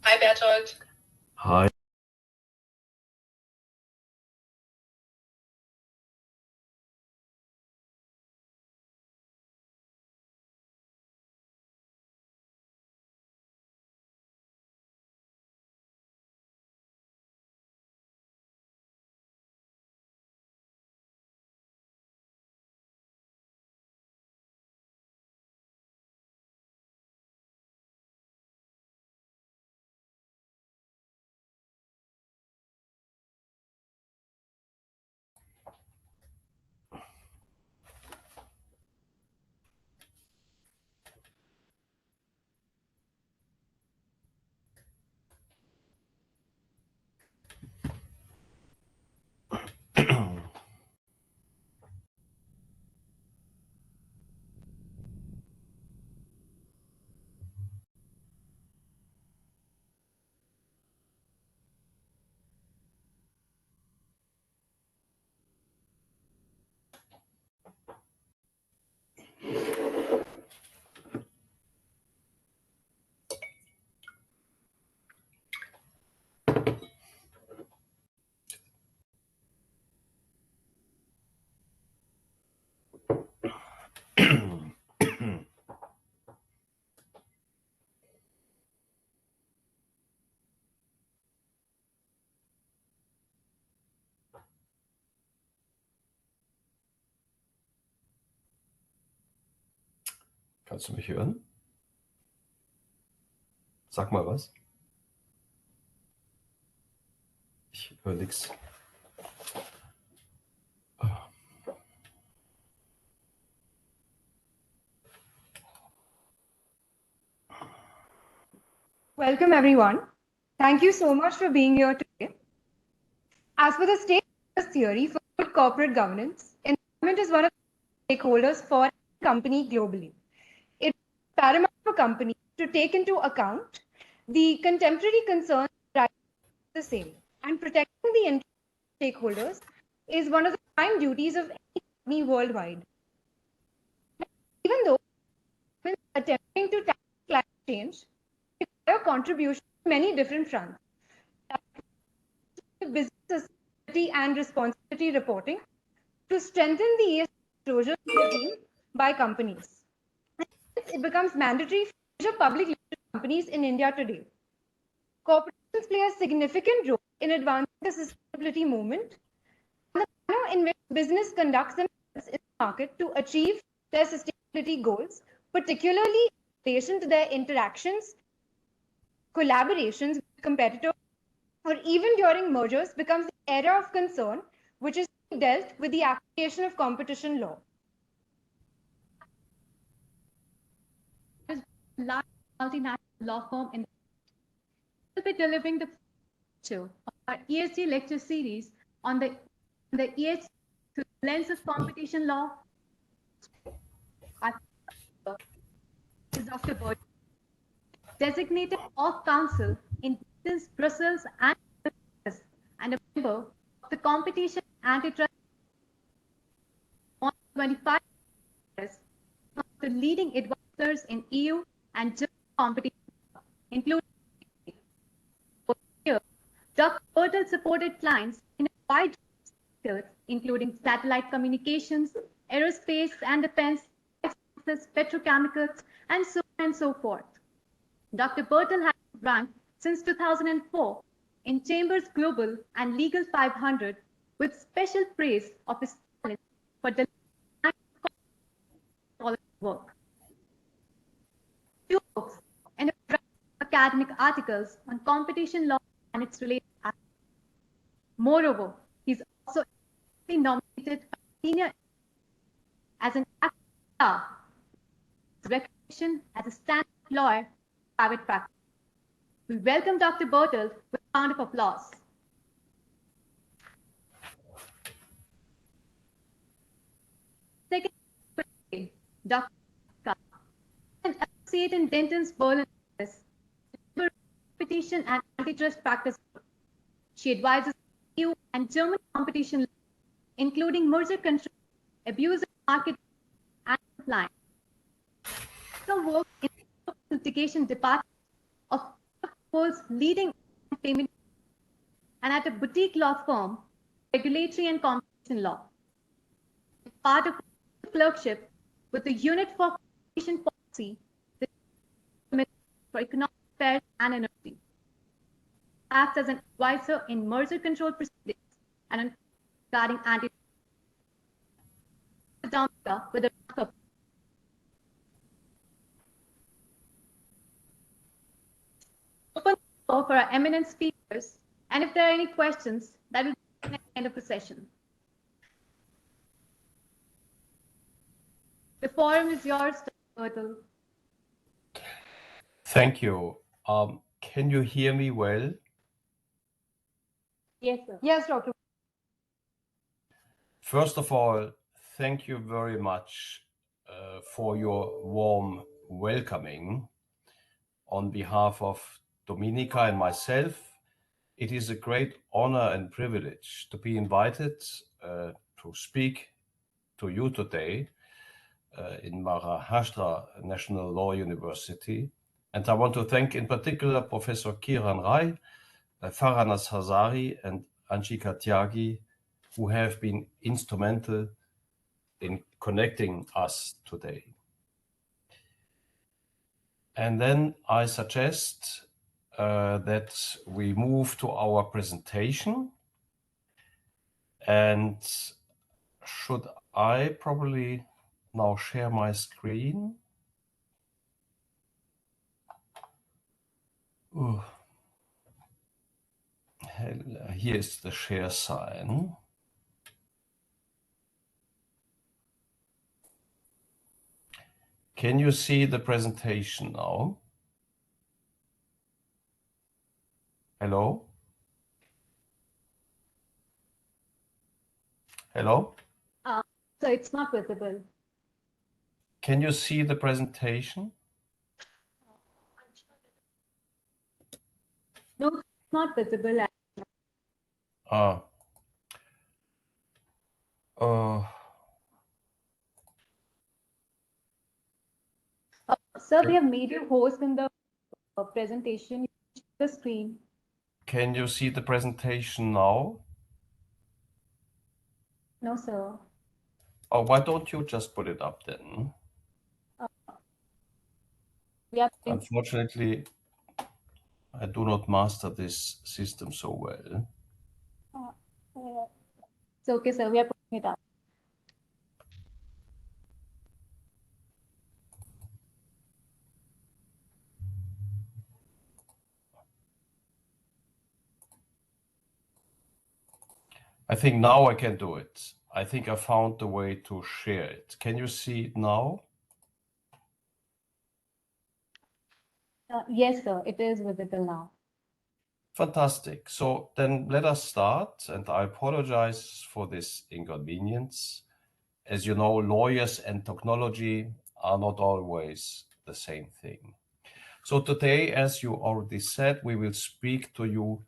Hi, Bertold. Hi. Kannst du mich hören? Sag mal was. Ich höre nichts. Welcome, everyone. Thank you so much for being here today. As for the stakeholders theory for good corporate governance, environment is one of the stakeholders for a company globally. It is paramount for companies to take into account the contemporary concerns that are the same, and protecting the interest of stakeholders is one of the prime duties of any company worldwide. Even though attempting to tackle climate change require contributions on many different fronts. Business sustainability and responsibility reporting to strengthen the ESG disclosure regime by companies. It becomes mandatory for major public listed companies in India today. Corporations play a significant role in advancing the sustainability movement and the manner in which business conducts themselves in the market to achieve their sustainability goals, particularly in relation to their interactions, collaborations with competitors, or even during mergers, becomes the area of concern, which is dealt with the application of competition law. Large multinational law firm in will be delivering the feature of our ESG lecture series on the ESG through the lens of competition law. Our is Dr. Bert, designated of counsel in Brussels and a member of the Competition Antitrust on 25 years, one of the leading advisors in EU and German competition, including Dr. Bertold supported clients in a wide range of sectors, including satellite communications, aerospace and defense, petrochemicals, and so on and so forth. Dr. Bertold has ranked since 2004 in Chambers Global and Legal 500 with special praise of his talent for delivering work. Two books and a variety of academic articles on competition law and its related aspects. Moreover, he's also nominated by senior as an active staff, recognition as a standard lawyer in private practice. We welcome Dr. Bertold with a round of applause. Second, Dr. an associate in Denton's Berlin office, competition and antitrust practice. She advises EU and German competition law, including merger control, abuse of market, and compliance. Her work in the litigation department of holds leading payment and at a boutique law firm, regulatory and competition law. Part of clerkship with the Unit for Competition Policy, the Ministry for Economic Affairs and Energy. Acts as an advisor in merger control proceedings and regarding anti with a open floor for our eminent speakers, and if there are any questions, that will be at the end of the session. The forum is yours, Bertold. Thank you. Can you hear me well? Yes, sir. Yes, Dr. First of all, thank you very much for your warm welcoming. On behalf of Dominika and myself, it is a great honor and privilege to be invited to speak to you today in Maharashtra National Law University. And I want to thank in particular Professor Kiran Rai, Faranas Hazari and Anshika Tyagi, who have been instrumental in connecting us today. And then I suggest that we move to our presentation. And should I probably now share my screen? Ooh. Here's the share sign. Can you see the presentation now? Hello? Hello? So it's not visible. Can you see the presentation? No, it's not visible. Sir, we have made you host in the presentation. The screen. Can you see the presentation now? No, sir. Oh, why don't you just put it up then? Unfortunately, I do not master this system so well. It's okay, sir. We are putting it up. I think now I can do it. I think I found the way to share it. Can you see it now? Yes, sir. It is visible now. Fantastic. So then let us start, and I apologize for this inconvenience. As you know, lawyers and technology are not always the same thing. So today, as you already said, we will speak to you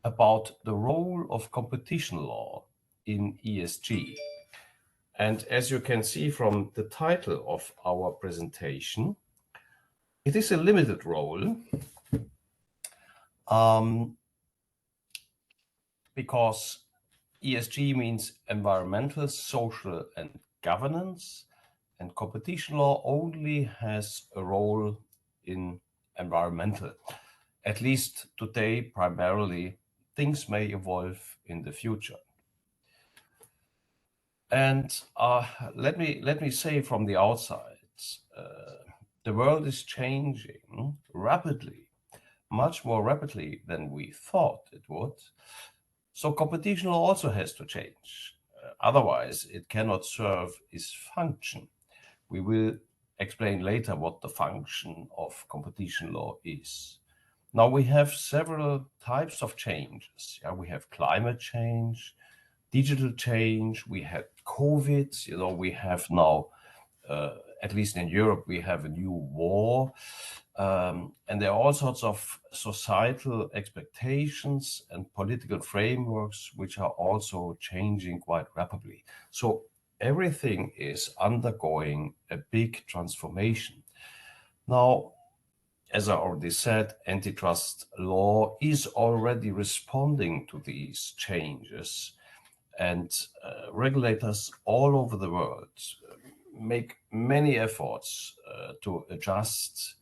about the role of competition law in ESG. And as you can see from the title of our presentation, it is a limited role because ESG means environmental, social, and governance, and competition law only has a role in environmental. At least today, primarily, things may evolve in the future. And let me say from the outside, the world is changing rapidly, much more rapidly than we thought it would. So competition law also has to change. Otherwise, it cannot serve its function. We will explain later what the function of competition law is. Now we have several types of changes. Yeah, we have climate change, digital change, we had COVID, we have now, at least in Europe, we have a new war. And there are all sorts of societal expectations and political frameworks which are also changing quite rapidly. So everything is undergoing a big transformation. Now, as I already said, antitrust law is already responding to these changes, and regulators all over the world make many efforts to adjust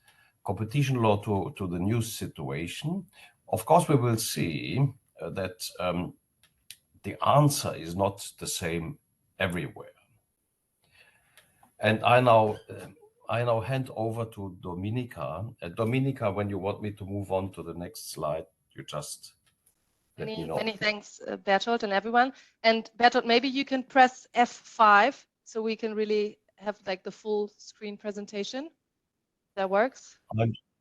competition law to the new situation. Of course, we will see that the answer is not the same everywhere. And I now hand over to Dominika. Dominika, when you want me to move on to the next slide, you just let me know. Many thanks, Bertold and everyone. And Bertold, maybe you can press F5 so we can really have like the full screen presentation. That works.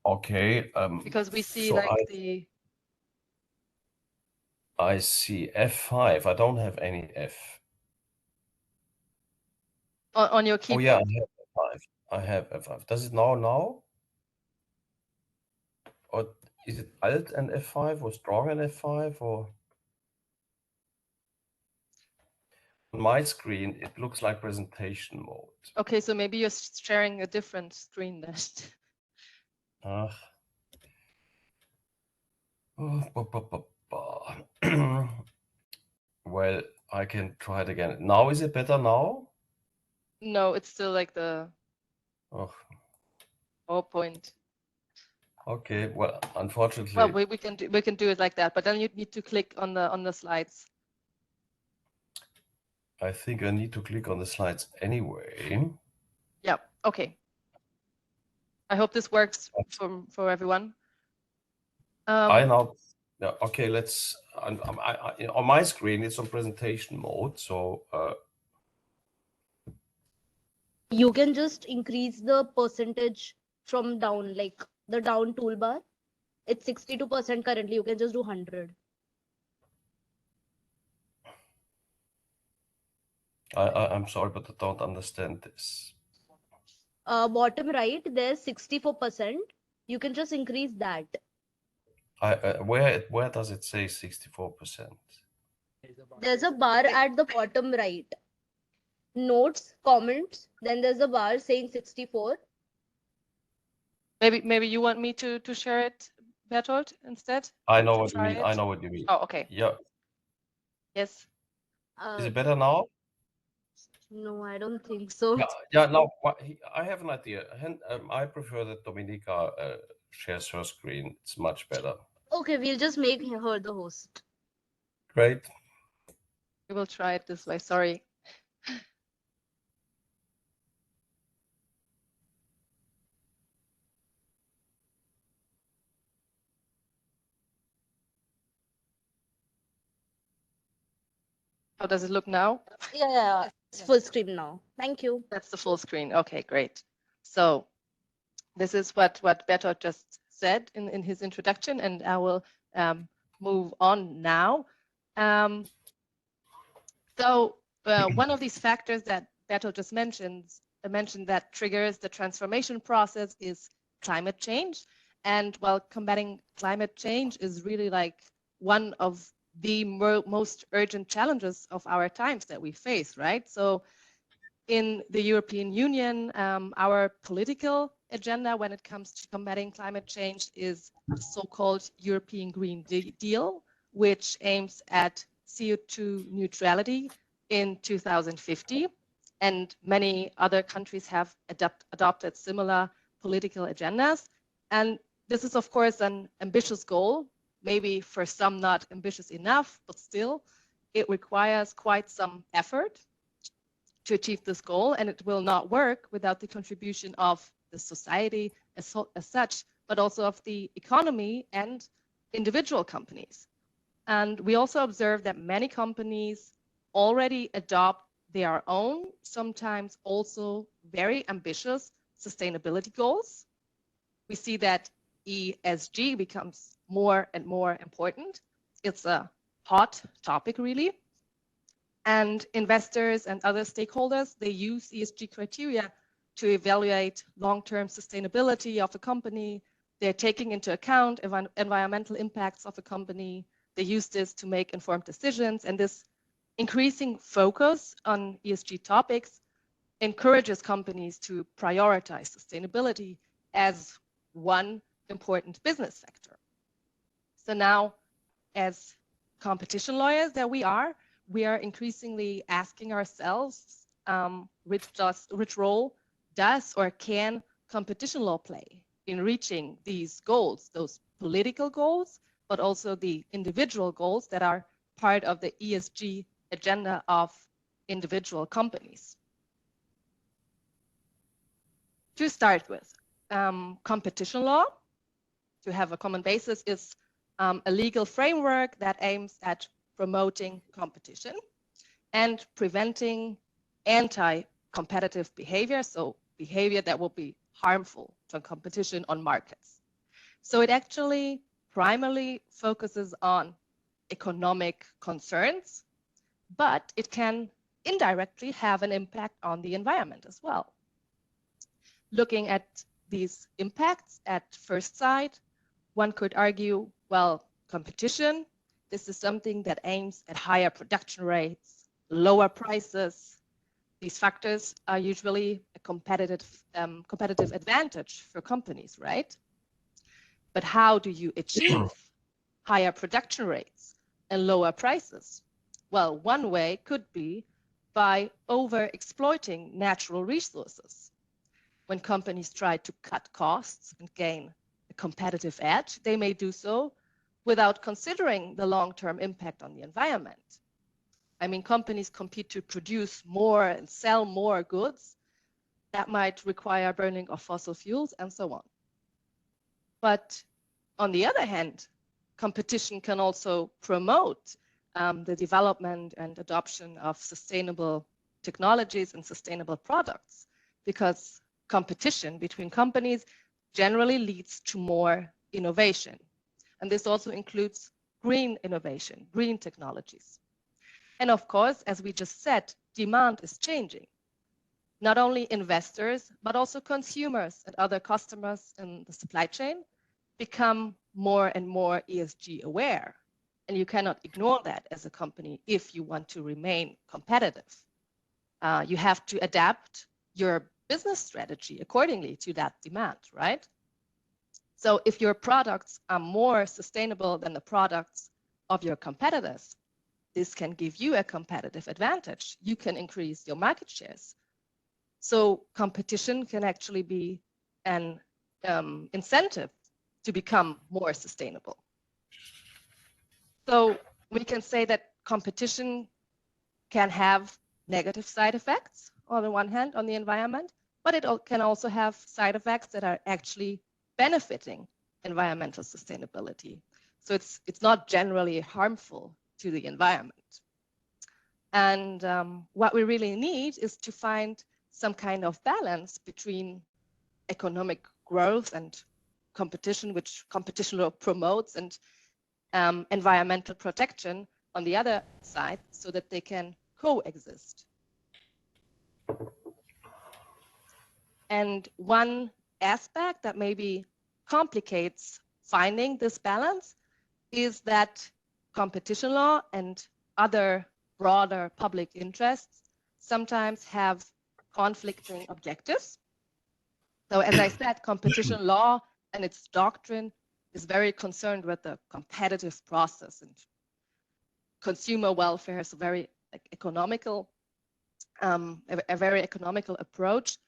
Okay. Because we see so like I see F5. I don't have any F. On your keyboard. Oh yeah, I have F5. Does it now? Or is it Alt and F5 or Strong and F5 or? On my screen, it looks like presentation mode. Okay, so maybe you're sharing a different screen then. Well, I can try it again. Now, is it better now? No, it's still like the PowerPoint. Okay, well, unfortunately. Well, we can do it like that, but then you need to click on the slides. I think I need to click on the slides anyway. Yeah. Okay. I hope this works for everyone. Yeah, okay, let's. On my screen, it's on presentation mode, so. You can just increase the percentage from down, like the down toolbar. It's 62% currently. You can just do 100. I'm sorry, but I don't understand this. Bottom right, there's 64%. You can just increase that. Where does it say 64%? There's a bar at the bottom right. Notes, comments, then there's a bar saying 64. Maybe you want me to share it, Bertold, instead? I know what you mean. I know what you mean. Oh, okay. Yeah. Yes. Is it better now? No, I don't think so. Yeah. Now I have an idea. I prefer that Dominika shares her screen. It's much better. Okay, we'll just make her the host. Great. We will try it this way. Sorry. How does it look now? Yeah, it's full screen now. Thank you. That's the full screen. Okay, great. So this is what Bertold just said in his introduction, and I will move on now. So one of these factors that Bertold just mentioned that triggers the transformation process is climate change. And while combating climate change is really like one of the most urgent challenges of our times that we face, right? So in the European Union, our political agenda when it comes to combating climate change is the so-called European Green Deal, which aims at CO2 neutrality in 2050. And many other countries have adopted similar political agendas. And this is, of course, an ambitious goal, maybe for some not ambitious enough, but still, it requires quite some effort to achieve this goal, and it will not work without the contribution of the society as such, but also of the economy and individual companies. And we also observe that many companies already adopt their own, sometimes also very ambitious sustainability goals. We see that ESG becomes more and more important. It's a hot topic, really. And investors and other stakeholders, they use ESG criteria to evaluate long-term sustainability of a company. They're taking into account environmental impacts of a company. They use this to make informed decisions. And this increasing focus on ESG topics encourages companies to prioritize sustainability as one important business sector. So now, as competition lawyers that we are increasingly asking ourselves, which role does or can competition law play in reaching these goals, those political goals, but also the individual goals that are part of the ESG agenda of individual companies. To start with, competition law, to have a common basis, is a legal framework that aims at promoting competition and preventing anti-competitive behavior, so behavior that will be harmful to competition on markets. So it actually primarily focuses on economic concerns, but it can indirectly have an impact on the environment as well. Looking at these impacts at first sight, one could argue, well, competition, this is something that aims at higher production rates, lower prices. These factors are usually a competitive advantage for companies, right? But how do you achieve higher production rates and lower prices? Well, one way could be by over-exploiting natural resources. When companies try to cut costs and gain a competitive edge, they may do so without considering the long-term impact on the environment. I mean, companies compete to produce more and sell more goods. That might require burning of fossil fuels and so on. But on the other hand, competition can also promote the development and adoption of sustainable technologies and sustainable products, because competition between companies generally leads to more innovation. And this also includes green innovation, green technologies. And of course, as we just said, demand is changing. Not only investors, but also consumers and other customers in the supply chain become more and more ESG aware. And you cannot ignore that as a company if you want to remain competitive. You have to adapt your business strategy accordingly to that demand, right? So if your products are more sustainable than the products of your competitors, this can give you a competitive advantage. You can increase your market shares. So competition can actually be an incentive to become more sustainable. So we can say that competition can have negative side effects on the one hand on the environment, but it can also have side effects that are actually benefiting environmental sustainability. So it's not generally harmful to the environment. And what we really need is to find some kind of balance between economic growth and competition, which competition law promotes, and environmental protection on the other side, so that they can coexist. And one aspect that maybe complicates finding this balance is that competition law and other broader public interests sometimes have conflicting objectives. So as I said, competition law and its doctrine is very concerned with the competitive process, and consumer welfare is a very economical, a very economical approach.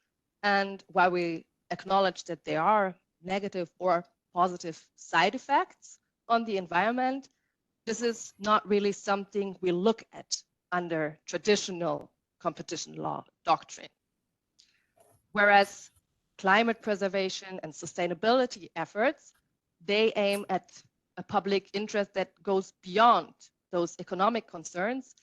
And while we acknowledge that there are negative or positive side effects on the environment, this is not really something we look at under traditional competition law doctrine. Whereas climate preservation and sustainability efforts, they aim at a public interest that goes beyond those economic concerns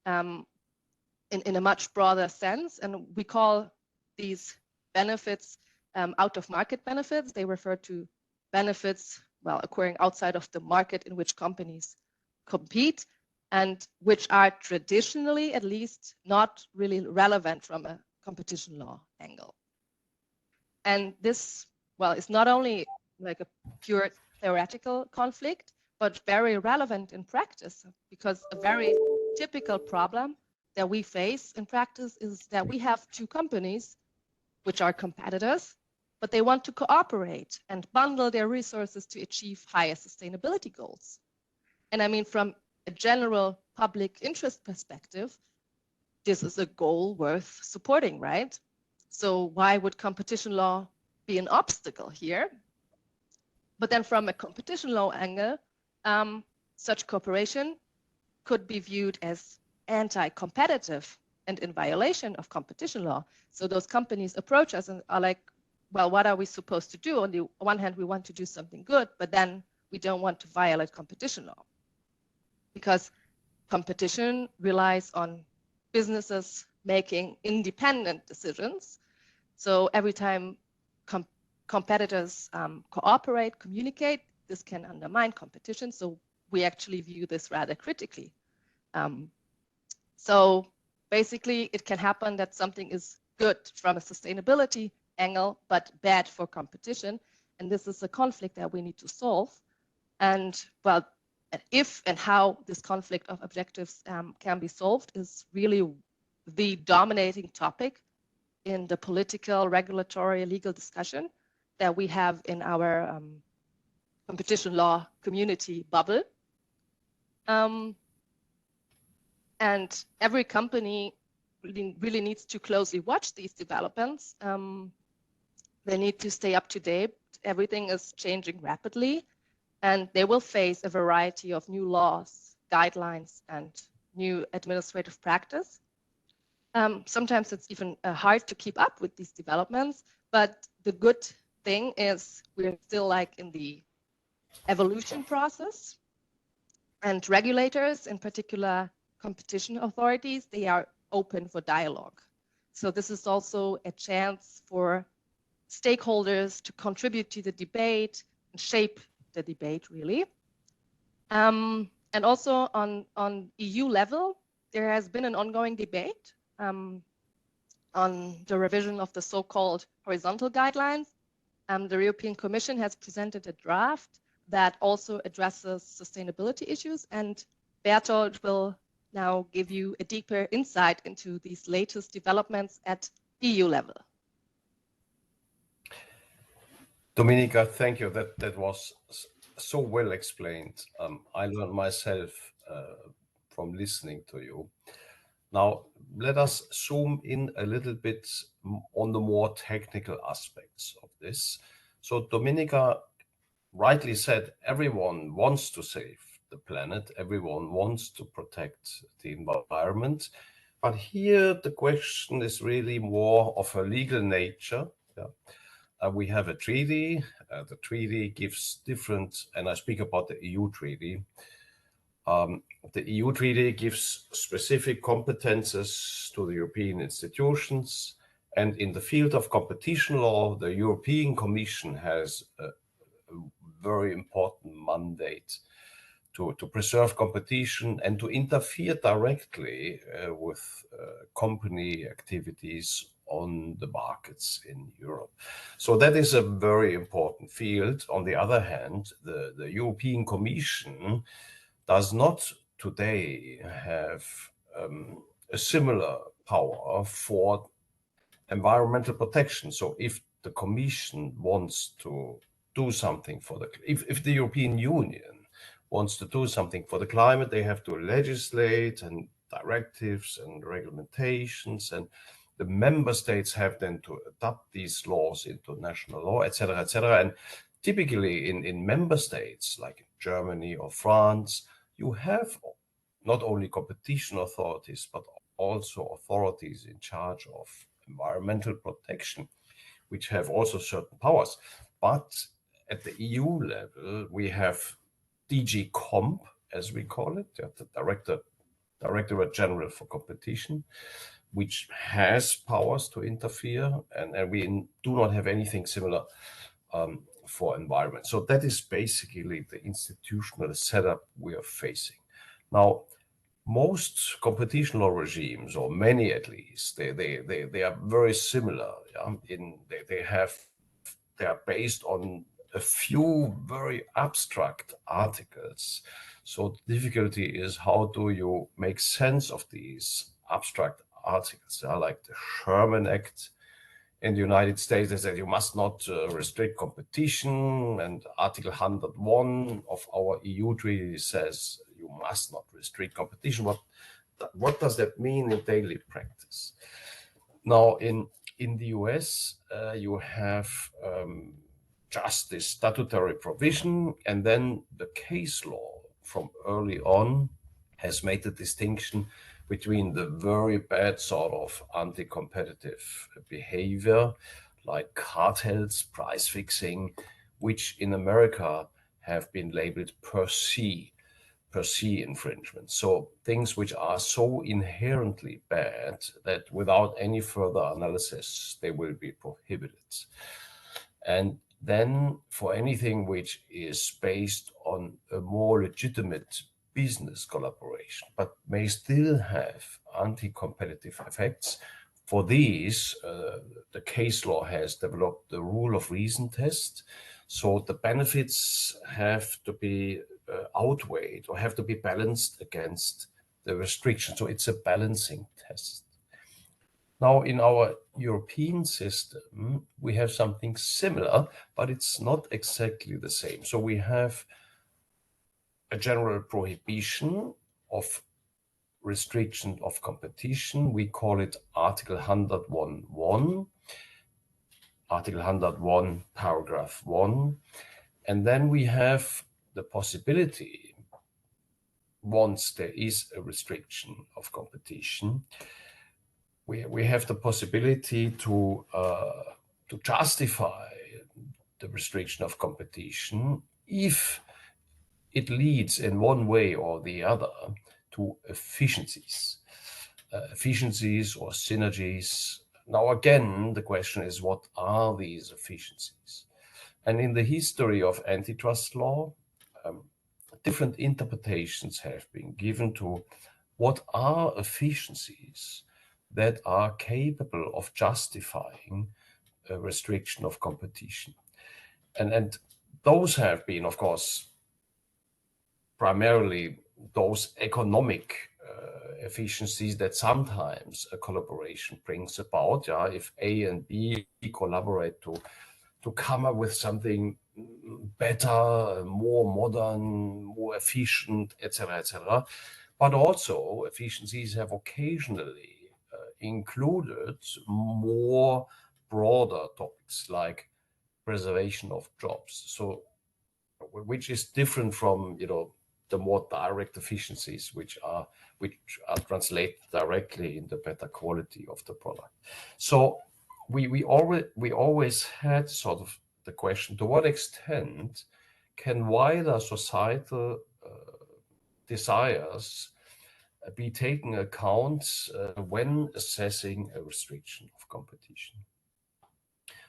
in a much broader sense. And we call these benefits out-of-market benefits. They refer to benefits, well, occurring outside of the market in which companies compete, and which are traditionally, at least, not really relevant from a competition law angle. And this, well, is not only like a pure theoretical conflict, but very relevant in practice, because a very typical problem that we face in practice is that we have two companies which are competitors, but they want to cooperate and bundle their resources to achieve higher sustainability goals. And I mean, from a general public interest perspective, this is a goal worth supporting, right? So why would competition law be an obstacle here? But then from a competition law angle, such cooperation could be viewed as anti-competitive and in violation of competition law. So those companies approach us and are like, well, what are we supposed to do? On the one hand, we want to do something good, but then we don't want to violate competition law. Because competition relies on businesses making independent decisions. So every time competitors cooperate, communicate, this can undermine competition. So we actually view this rather critically. So basically, it can happen that something is good from a sustainability angle, but bad for competition. And this is a conflict that we need to solve. And well, if and how this conflict of objectives can be solved is really the dominating topic in the political, regulatory, legal discussion that we have in our competition law community bubble. And every company really needs to closely watch these developments. They need to stay up to date. Everything is changing rapidly, and they will face a variety of new laws, guidelines, and new administrative practice. Sometimes it's even hard to keep up with these developments, but the good thing is we're still like in the evolution process, and regulators, in particular competition authorities, they are open for dialogue. So this is also a chance for stakeholders to contribute to the debate and shape the debate, really. And also on EU level, there has been an ongoing debate on the revision of the so-called horizontal guidelines. The European Commission has presented a draft that also addresses sustainability issues, and Bertold will now give you a deeper insight into these latest developments at EU level. Dominika, thank you. That was so well explained. I learned myself from listening to you. Now, let us zoom in a little bit on the more technical aspects of this. So Dominika rightly said, everyone wants to save the planet. Everyone wants to protect the environment. But here the question is really more of a legal nature. Yeah. We have a treaty. The treaty gives different, and I speak about the EU treaty. The EU treaty gives specific competences to the European institutions. And in the field of competition law, the European Commission has a very important mandate to preserve competition and to interfere directly with company activities on the markets in Europe. So that is a very important field. On the other hand, the European Commission does not today have a similar power for environmental protection. So if the Commission wants to do something for if the European Union wants to do something for the climate, they have to legislate and directives and regulations, and the member states have then to adopt these laws into national law, etc., etc. And typically in member states like Germany or France, you have not only competition authorities, but also authorities in charge of environmental protection, which have also certain powers. But at the EU level, we have DG Comp, as we call it, the Directorate General for Competition, which has powers to interfere, and we do not have anything similar for environment. So that is basically the institutional setup we are facing. Now, most competition law regimes, or many at least, they are very similar. Yeah? They are based on a few very abstract articles. So the difficulty is, how do you make sense of these abstract articles? Like the Sherman Act In the United States, they said you must not restrict competition, and Article 101 of our EU treaty says you must not restrict competition. What does that mean in daily practice? Now, in the US, you have just this statutory provision, and then the case law from early on has made the distinction between the very bad sort of anti-competitive behavior, like cartels, price fixing, which in America have been labeled per se infringement. So things which are so inherently bad that without any further analysis, they will be prohibited. And then for anything which is based on a more legitimate business collaboration, but may still have anti-competitive effects, for these, the case law has developed the rule of reason test. So the benefits have to be outweighed or have to be balanced against the restrictions. So it's a balancing test. Now, in our European system, we have something similar, but it's not exactly the same. So we have a general prohibition of restriction of competition. We call it Article 101, Article 101, paragraph 1. And then we have the possibility, once there is a restriction of competition, we have the possibility to justify the restriction of competition if it leads in one way or the other to efficiencies or synergies. Now, again, the question is, what are these efficiencies? And in the history of antitrust law, different interpretations have been given to what are efficiencies that are capable of justifying a restriction of competition. And those have been, of course, primarily those economic efficiencies that sometimes a collaboration brings about. Yeah, if A and B collaborate to come up with something better, more modern, more efficient, etc., etc. But also efficiencies have occasionally included more broader topics like preservation of jobs. So, which is different from the more direct efficiencies, which are translated directly in the better quality of the product. So we always had sort of the question: to what extent can wider societal desires be taken account when assessing a restriction of competition?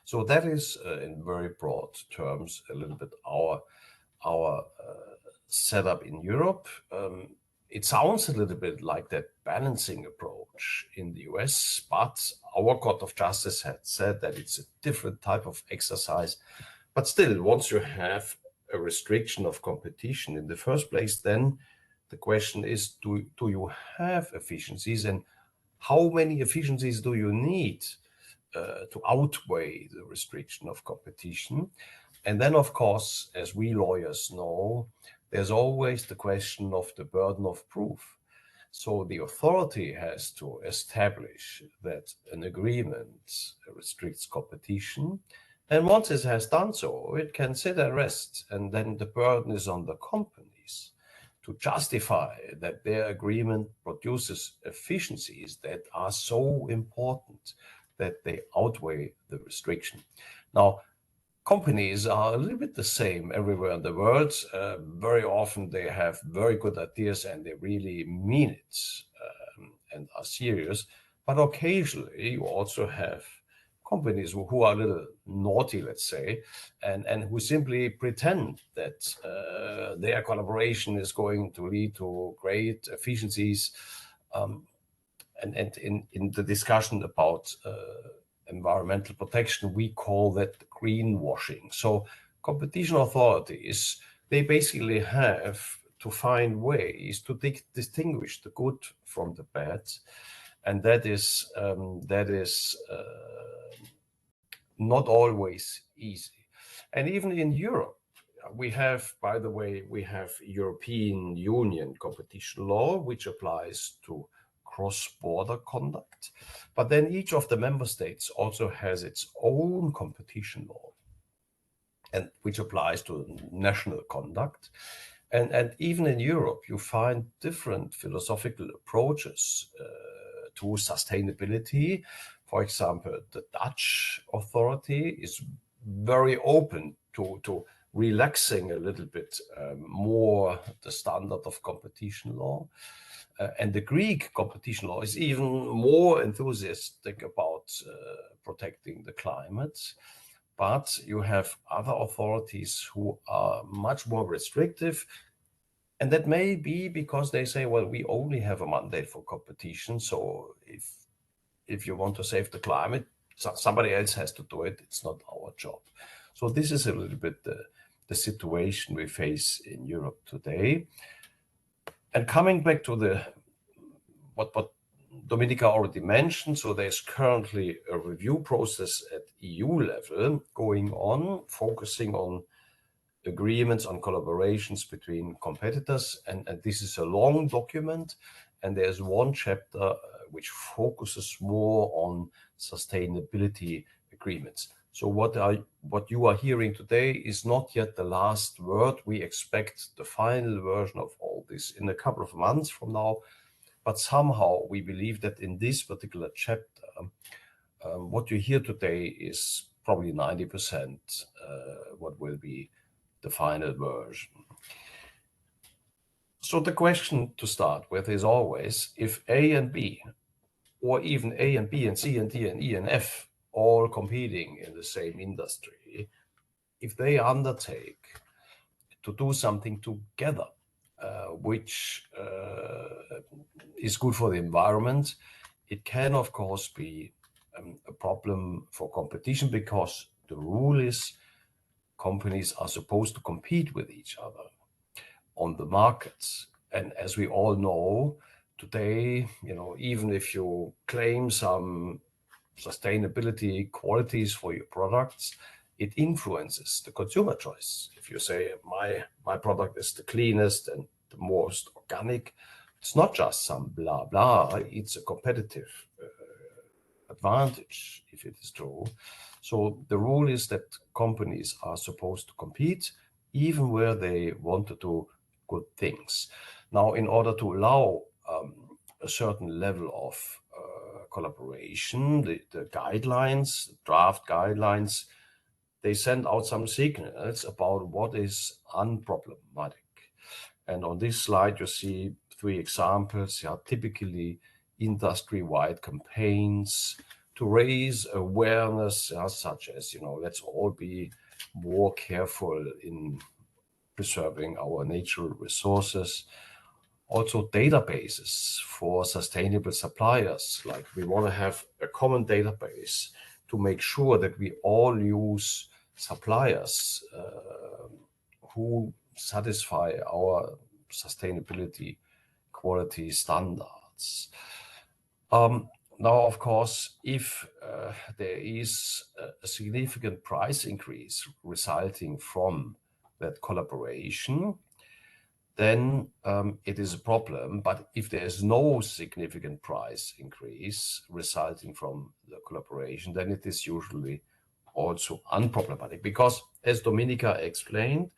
So that is, in very broad terms, a little bit our setup in Europe. It sounds a little bit like that balancing approach in the US, but our Court of Justice had said that it's a different type of exercise. But still, once you have a restriction of competition in the first place, then the question is, do you have efficiencies, and how many efficiencies do you need to outweigh the restriction of competition? And then, of course, as we lawyers know, there's always the question of the burden of proof. So the authority has to establish that an agreement restricts competition. And once it has done so, it can sit and rest. And then the burden is on the companies to justify that their agreement produces efficiencies that are so important that they outweigh the restriction. Now, companies are a little bit the same everywhere in the world. Very often they have very good ideas and they really mean it and are serious. But occasionally you also have companies who are a little naughty, let's say, and who simply pretend that their collaboration is going to lead to great efficiencies. And in the discussion about environmental protection, we call that greenwashing. So competition authorities, they basically have to find ways to distinguish the good from the bad, and that is not always easy. And even in Europe, we have, by the way, we have European Union competition law, which applies to cross-border conduct. But then each of the member states also has its own competition law, and which applies to national conduct. And even in Europe, you find different philosophical approaches to sustainability. For example, the Dutch authority is very open to relaxing a little bit more the standard of competition law. And the Greek competition law is even more enthusiastic about protecting the climate. But you have other authorities who are much more restrictive. And that may be because they say, well, we only have a mandate for competition. So if you want to save the climate, somebody else has to do it. It's not our job. So this is a little bit the situation we face in Europe today. And coming back to what Dominika already mentioned, so there's currently a review process at EU level going on, focusing on agreements on collaborations between competitors. And this is a long document. And there's one chapter which focuses more on sustainability agreements. So what you are hearing today is not yet the last word. We expect the final version of all this in a couple of months from now. But somehow we believe that in this particular chapter, what you hear today is probably 90% what will be the final version. So the question to start with is always, if A and B, or even A and B and C and D and E and F, all competing in the same industry, if they undertake to do something together, which is good for the environment, it can, of course, be a problem for competition, because the rule is companies are supposed to compete with each other on the markets. And as we all know, today, even if you claim some sustainability qualities for your products, it influences the consumer choice. If you say my product is the cleanest and the most organic, it's not just some blah blah, it's a competitive advantage if it is true. So the rule is that companies are supposed to compete even where they want to do good things. Now, in order to allow a certain level of collaboration, the guidelines, draft guidelines, they send out some signals about what is unproblematic. And on this slide, you see 3 examples. Typically industry-wide campaigns to raise awareness, such as, let's all be more careful in preserving our natural resources. Also databases for sustainable suppliers, like we want to have a common database to make sure that we all use suppliers who satisfy our sustainability quality standards. Now, of course, if there is a significant price increase resulting from that collaboration, then it is a problem. But if there is no significant price increase resulting from the collaboration, then it is usually also unproblematic, because, as Dominika explained,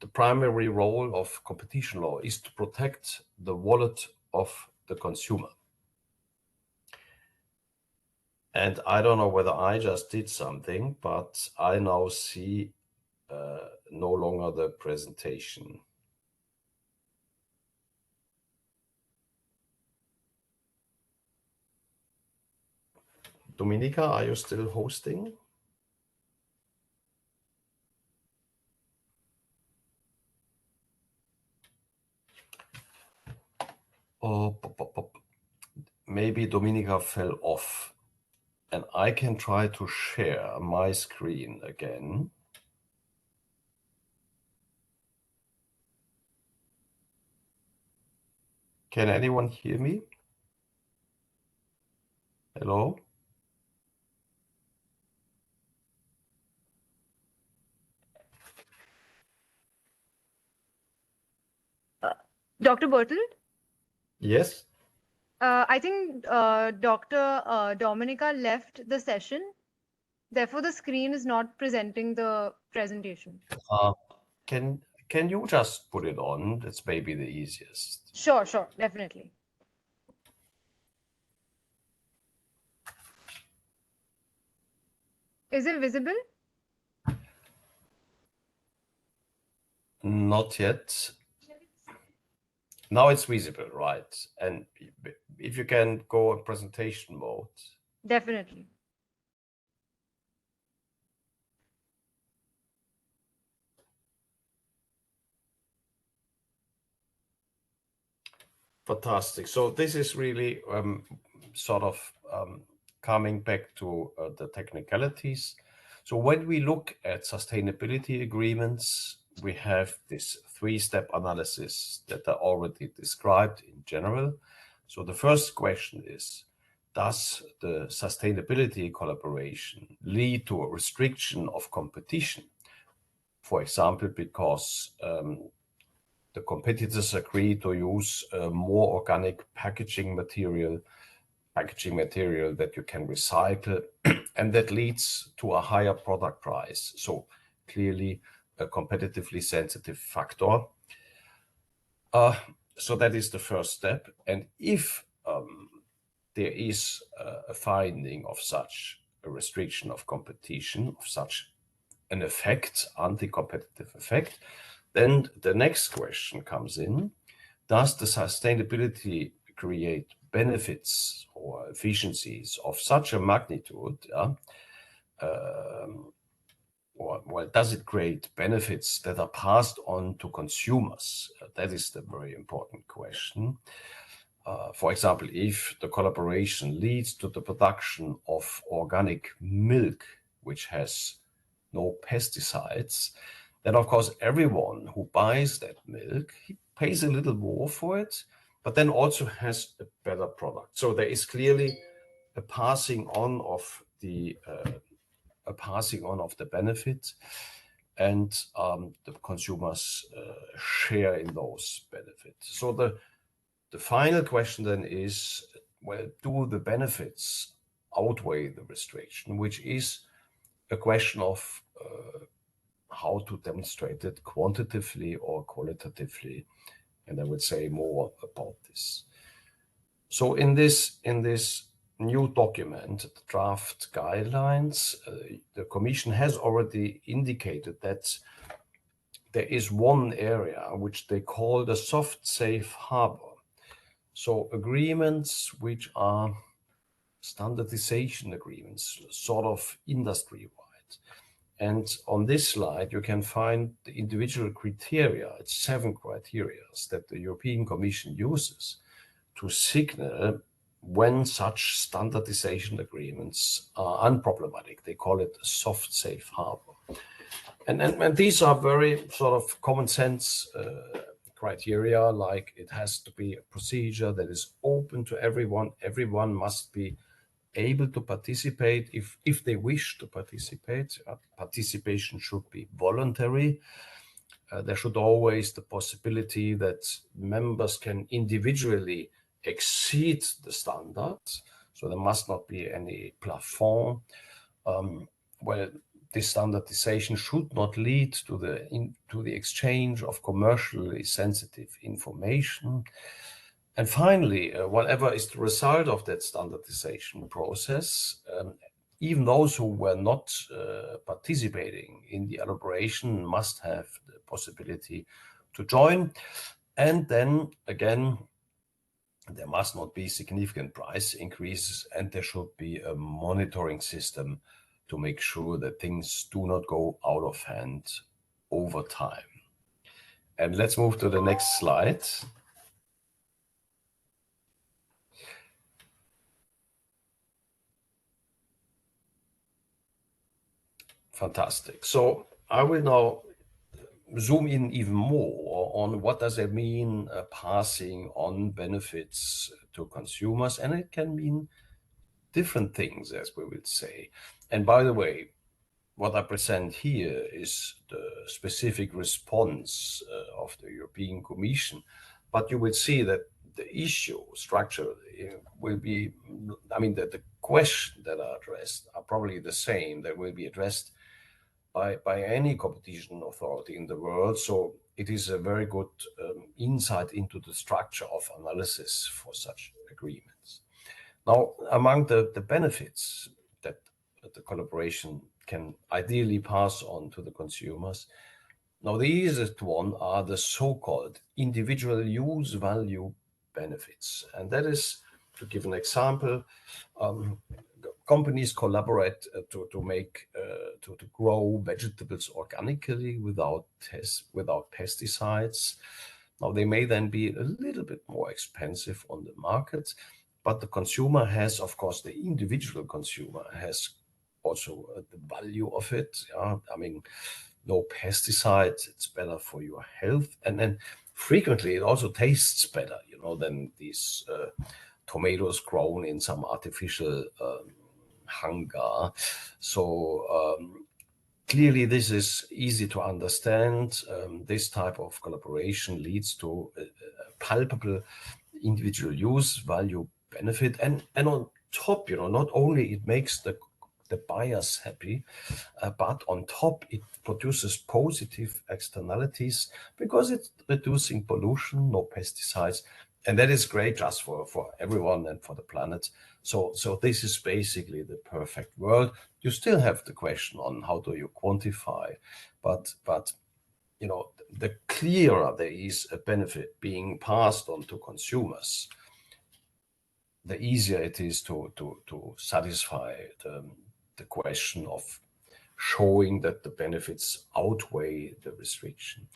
the primary role of competition law is to protect the wallet of the consumer. And I don't know whether I just did something, but I now see no longer the presentation. Dominika, are you still hosting? Oh, maybe Dominika fell off. And I can try to share my screen again. Can anyone hear me? Hello? Dr. Bertold? Yes. I think Dr. Dominica left the session. Therefore, the screen is not presenting the presentation. Can you just put it on? That's maybe the easiest. Sure, definitely. Is it visible? Not yet. Now it's visible, right? And if you can go in presentation mode. Definitely. Fantastic. So this is really sort of coming back to the technicalities. So when we look at sustainability agreements, we have this three-step analysis that are already described in general. So the first question is, does the sustainability collaboration lead to a restriction of competition? For example, because the competitors agree to use more organic packaging material that you can recycle, and that leads to a higher product price. So clearly a competitively sensitive factor. So that is the first step. And if there is a finding of such a restriction of competition, of such an effect, anti-competitive effect, then the next question comes in. Does the sustainability create benefits or efficiencies of such a magnitude? Or does it create benefits that are passed on to consumers? That is the very important question. For example, if the collaboration leads to the production of organic milk, which has no pesticides, then of course everyone who buys that milk, he pays a little more for it, but then also has a better product. So there is clearly a passing on of the benefit, and the consumers share in those benefits. So the final question then is, well, do the benefits outweigh the restriction, which is a question of how to demonstrate it quantitatively or qualitatively, and I would say more about this. So in this new document, the draft guidelines, the Commission has already indicated that there is one area which they call the soft safe harbor. So agreements which are standardization agreements, sort of industry-wide. And on this slide, you can find the individual criteria. It's 7 criteria that the European Commission uses to signal when such standardization agreements are unproblematic. They call it a soft safe harbor. And these are very sort of common sense criteria, like it has to be a procedure that is open to everyone. Everyone must be able to participate if they wish to participate. Participation should be voluntary. There should always the possibility that members can individually exceed the standards. So there must not be any plafond. Well, this standardization should not lead to the exchange of commercially sensitive information. And finally, whatever is the result of that standardization process, even those who were not participating in the elaboration must have the possibility to join. And then again, there must not be significant price increases, and there should be a monitoring system to make sure that things do not go out of hand over time. And let's move to the next slide. Fantastic. So I will now zoom in even more on what does it mean passing on benefits to consumers, and it can mean different things, as we will say. And by the way, what I present here is the specific response of the European Commission But you will see that the issue structure will be, I mean, the questions that are addressed are probably the same that will be addressed by any competition authority in the world. So it is a very good insight into the structure of analysis for such agreements. Now, among the benefits that the collaboration can ideally pass on to the consumers, now the easiest one are the so-called individual use value benefits. And that is, to give an example, companies collaborate to grow vegetables organically without pesticides. Now they may then be a little bit more expensive on the market, but the consumer has, of course, the individual consumer has also the value of it. Yeah? I mean, no pesticides, it's better for your health, and then frequently it also tastes better, than these tomatoes grown in some artificial hangar. So clearly this is easy to understand. This type of collaboration leads to a palpable individual use value benefit, and on top, not only it makes the buyers happy, but on top it produces positive externalities because it's reducing pollution, no pesticides, and that is great just for everyone and for the planet. So this is basically the perfect world. You still have the question on how do you quantify, but the clearer there is a benefit being passed on to consumers, the easier it is to satisfy the question of showing that the benefits outweigh the restriction.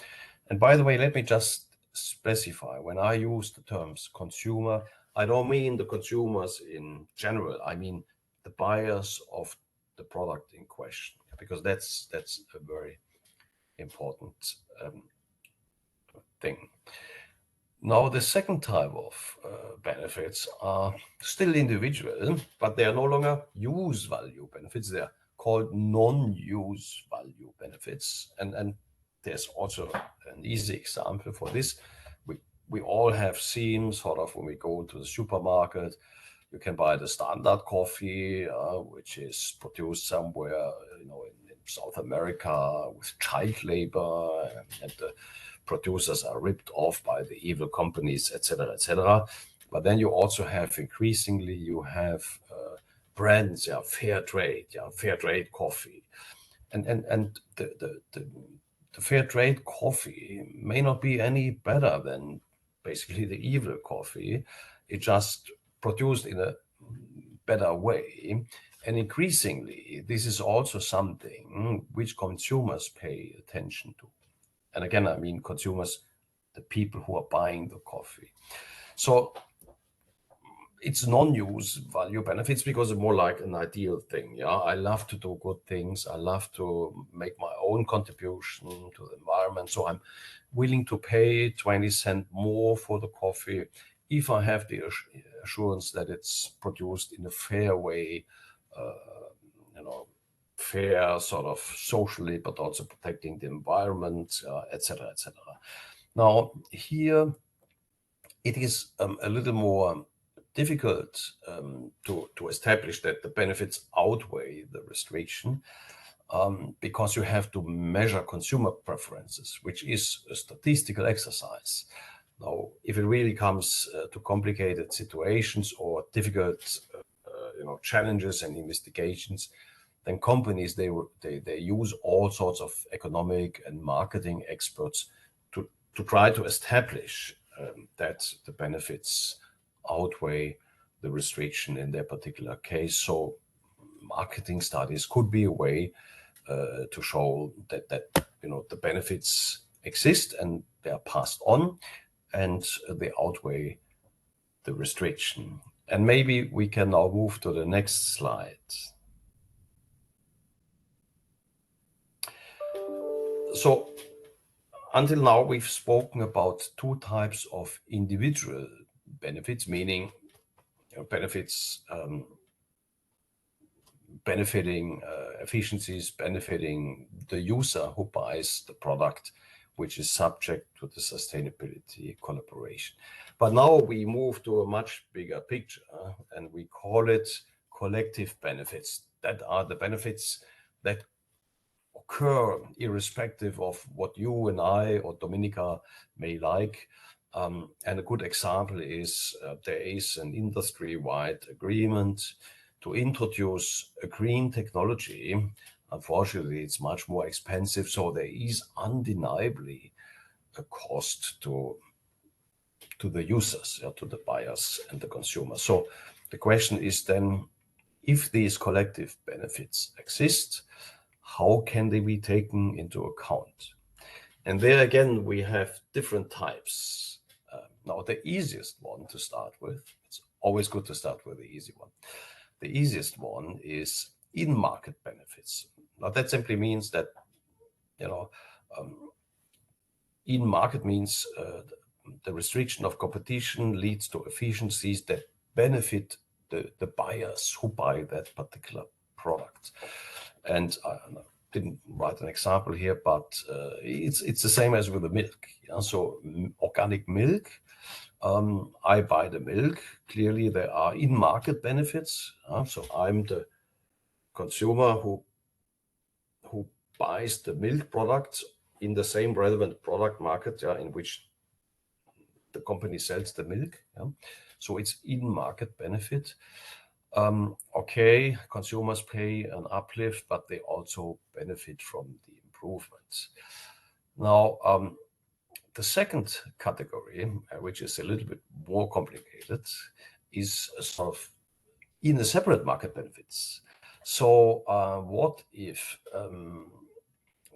And by the way, let me just specify, when I use the terms consumer, I don't mean the consumers in general. I mean the buyers of the product in question, because that's a very important thing. Now, the second type of benefits are still individual, but they are no longer use value benefits. They are called non-use value benefits. And there's also an easy example for this. We all have seen, sort of, when we go to the supermarket, you can buy the standard coffee, which is produced somewhere, in South America with child labor, and the producers are ripped off by the evil companies, etc., etc. But then you also have, increasingly, you have brands, fair trade coffee, and the fair trade coffee may not be any better than basically the evil coffee. It just produced in a better way. And increasingly, this is also something which consumers pay attention to. And again, I mean consumers, the people who are buying the coffee. So it's non-use value benefits because it's more like an ideal thing. Yeah, I love to do good things. I love to make my own contribution to the environment. So I'm willing to pay 20 cents more for the coffee if I have the assurance that it's produced in a fair way, fair, sort of socially, but also protecting the environment, etc., etc. Now, here it is a little more difficult to establish that the benefits outweigh the restriction, because you have to measure consumer preferences, which is a statistical exercise. Now, if it really comes to complicated situations or difficult challenges and investigations, then companies, they use all sorts of economic and marketing experts to try to establish that the benefits outweigh the restriction in their particular case. So marketing studies could be a way to show that the benefits exist and they are passed on and they outweigh the restriction. And maybe we can now move to the next slide. So until now, we've spoken about two types of individual benefits, meaning benefits benefiting efficiencies, benefiting the user who buys the product which is subject to the sustainability collaboration. But now we move to a much bigger picture, and we call it collective benefits. That are the benefits that occur irrespective of what you and I or Dominica may like. And a good example is there is an industry-wide agreement to introduce a green technology. Unfortunately, it's much more expensive, so there is undeniably a cost to the users, to the buyers and the consumers. So the question is then, if these collective benefits exist, how can they be taken into account? And there again, we have different types. Now, the easiest one to start with, it's always good to start with the easy one. The easiest one is in-market benefits. Now, that simply means that, in-market means the restriction of competition leads to efficiencies that benefit the buyers who buy that particular product. And I didn't write an example here, but it's the same as with the milk. So organic milk, I buy the milk. Clearly, there are in-market benefits. So I'm the consumer who buys the milk product in the same relevant product market in which the company sells the milk. So it's in-market benefit. Okay, consumers pay an uplift, but they also benefit from the improvements. Now, the second category, which is a little bit more complicated, is sort of in the separate market benefits. So what if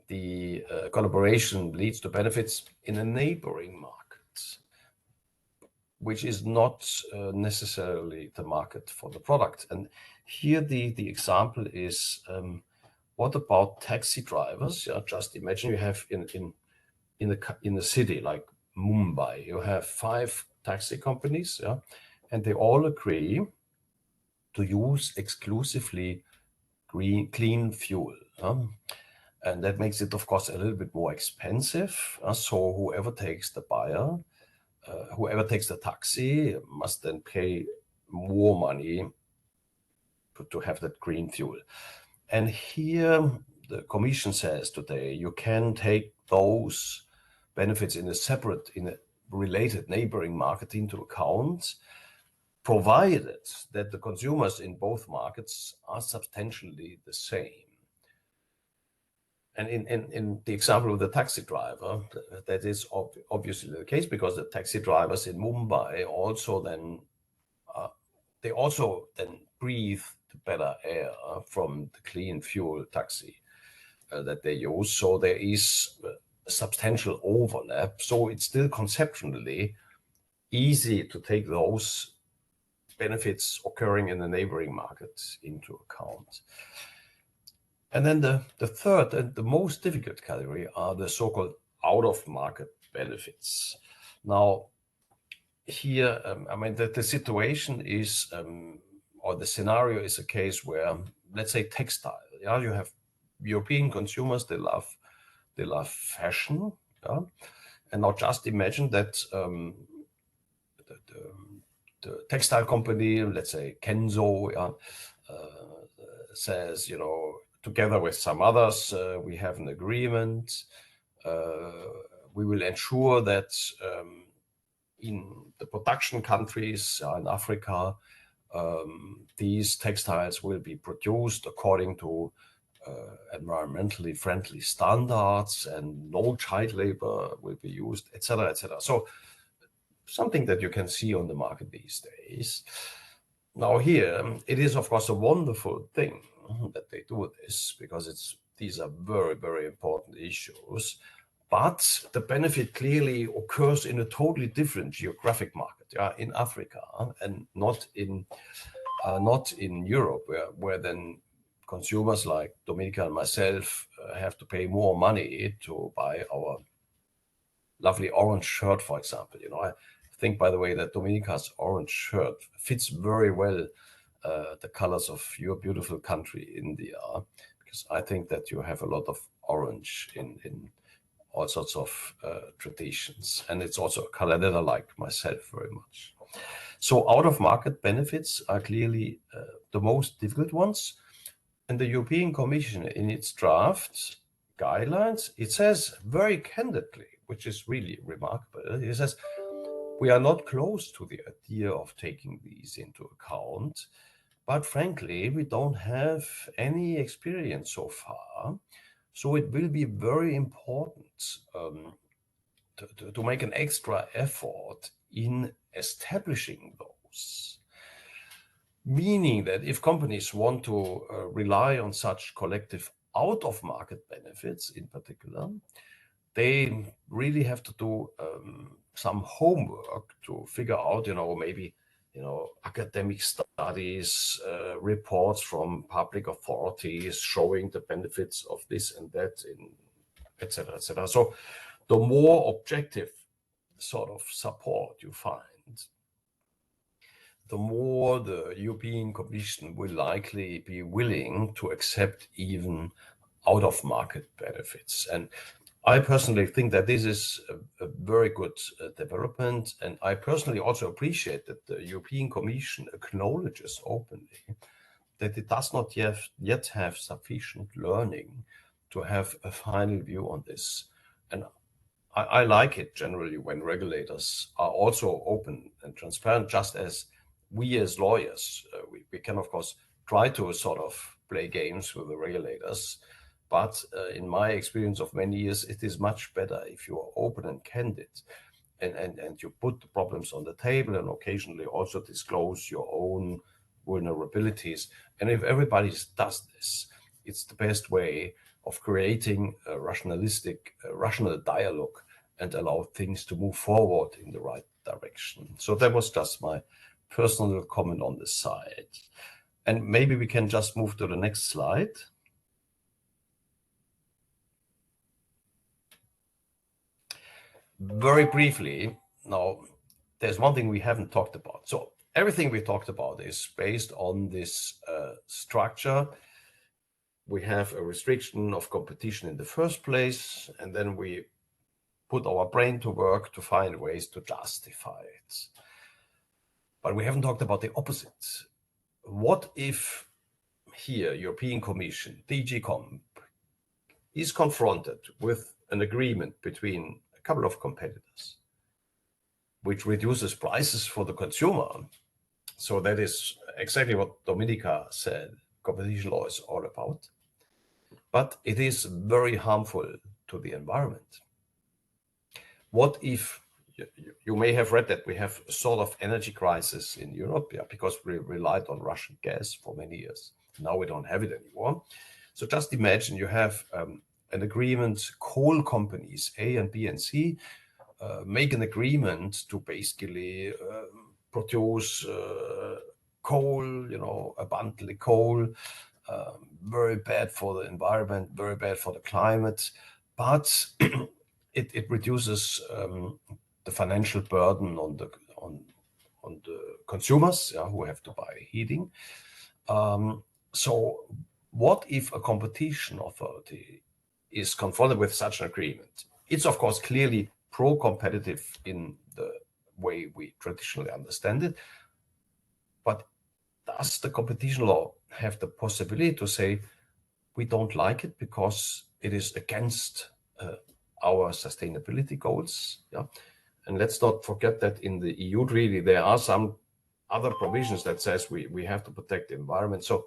the collaboration leads to benefits in a neighboring market, which is not necessarily the market for the product? And here the example is, what about taxi drivers? Just imagine you have in a city like Mumbai, you have 5 taxi companies, and they all agree to use exclusively clean fuel. And that makes it, of course, a little bit more expensive. So whoever takes the taxi must then pay more money to have that green fuel. And here the Commission says today, you can take those benefits in a related neighboring market into account, provided that the consumers in both markets are substantially the same. And in the example of the taxi driver, that is obviously the case, because the taxi drivers in Mumbai also then breathe the better air from the clean fuel taxi that they use. So there is a substantial overlap. So it's still conceptually easy to take those benefits occurring in the neighboring markets into account. And then the third and the most difficult category are the so-called out-of-market benefits. Now, here, the situation is, or the scenario is a case where, let's say, textile. You have European consumers, they love fashion. And now just imagine that the textile company, let's say Kenzo, says, together with some others, we have an agreement. We will ensure that in the production countries in Africa, these textiles will be produced according to environmentally friendly standards, and no child labor will be used, etc., etc. So something that you can see on the market these days. Now here, it is of course a wonderful thing that they do this, because these are very, very important issues. But the benefit clearly occurs in a totally different geographic market, in Africa, and not in Europe, where then consumers like Dominica and myself have to pay more money to buy our lovely orange shirt, for example. I think, by the way, that Dominica's orange shirt fits very well the colors of your beautiful country, India, because I think that you have a lot of orange all sorts of traditions. And it's also a color that I like myself very much. So out-of-market benefits are clearly the most difficult ones. And the European Commission, in its draft guidelines, it says very candidly, which is really remarkable, it says, we are not close to the idea of taking these into account, but frankly, we don't have any experience so far. So it will be very important to make an extra effort in establishing those. Meaning that if companies want to rely on such collective out-of-market benefits in particular, they really have to do some homework to figure out, maybe, academic studies, reports from public authorities showing the benefits of this and that, etc., etc. So the more objective sort of support you find, the more the European Commission will likely be willing to accept even out-of-market benefits. And I personally think that this is a very good development. And I personally also appreciate that the European Commission acknowledges openly that it does not yet have sufficient learning to have a final view on this. And I like it generally when regulators are also open and transparent, just as we as lawyers, we can, of course, try to sort of play games with the regulators. But in my experience of many years, it is much better if you are open and candid and you put the problems on the table and occasionally also disclose your own vulnerabilities. And if everybody does this, it's the best way of creating a rational dialogue and allow things to move forward in the right direction. So that was just my personal comment on this side. And maybe we can just move to the next slide. Very briefly, now, there's one thing we haven't talked about. So everything we talked about is based on this structure. We have a restriction of competition in the first place, and then we put our brain to work to find ways to justify it. But we haven't talked about the opposite. What if here, European Commission, DG Comp, is confronted with an agreement between a couple of competitors, which reduces prices for the consumer? So that is exactly what Dominika said competition law is all about. But it is very harmful to the environment. What if, you may have read that we have a sort of energy crisis in Europe, because we relied on Russian gas for many years. Now we don't have it anymore. So just imagine you have an agreement, coal companies A and B and C make an agreement to basically produce coal, abundantly coal, very bad for the environment, very bad for the climate, but it reduces the financial burden on the consumers who have to buy heating. So what if a competition authority is confronted with such an agreement? It's of course clearly pro-competitive in the way we traditionally understand it, but does the competition law have the possibility to say we don't like it because it is against our sustainability goals? And let's not forget that in the EU treaty there are some other provisions that says we have to protect the environment. So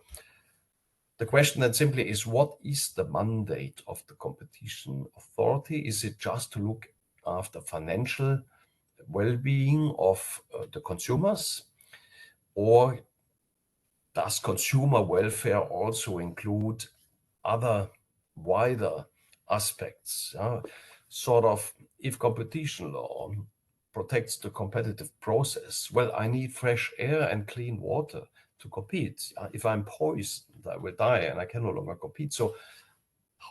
the question then simply is, what is the mandate of the competition authority? Is it just to look after financial well-being of the consumers, or does consumer welfare also include other wider aspects? Sort of, if competition law protects the competitive process, well, I need fresh air and clean water to compete. If I'm poisoned, I will die and I can no longer compete. So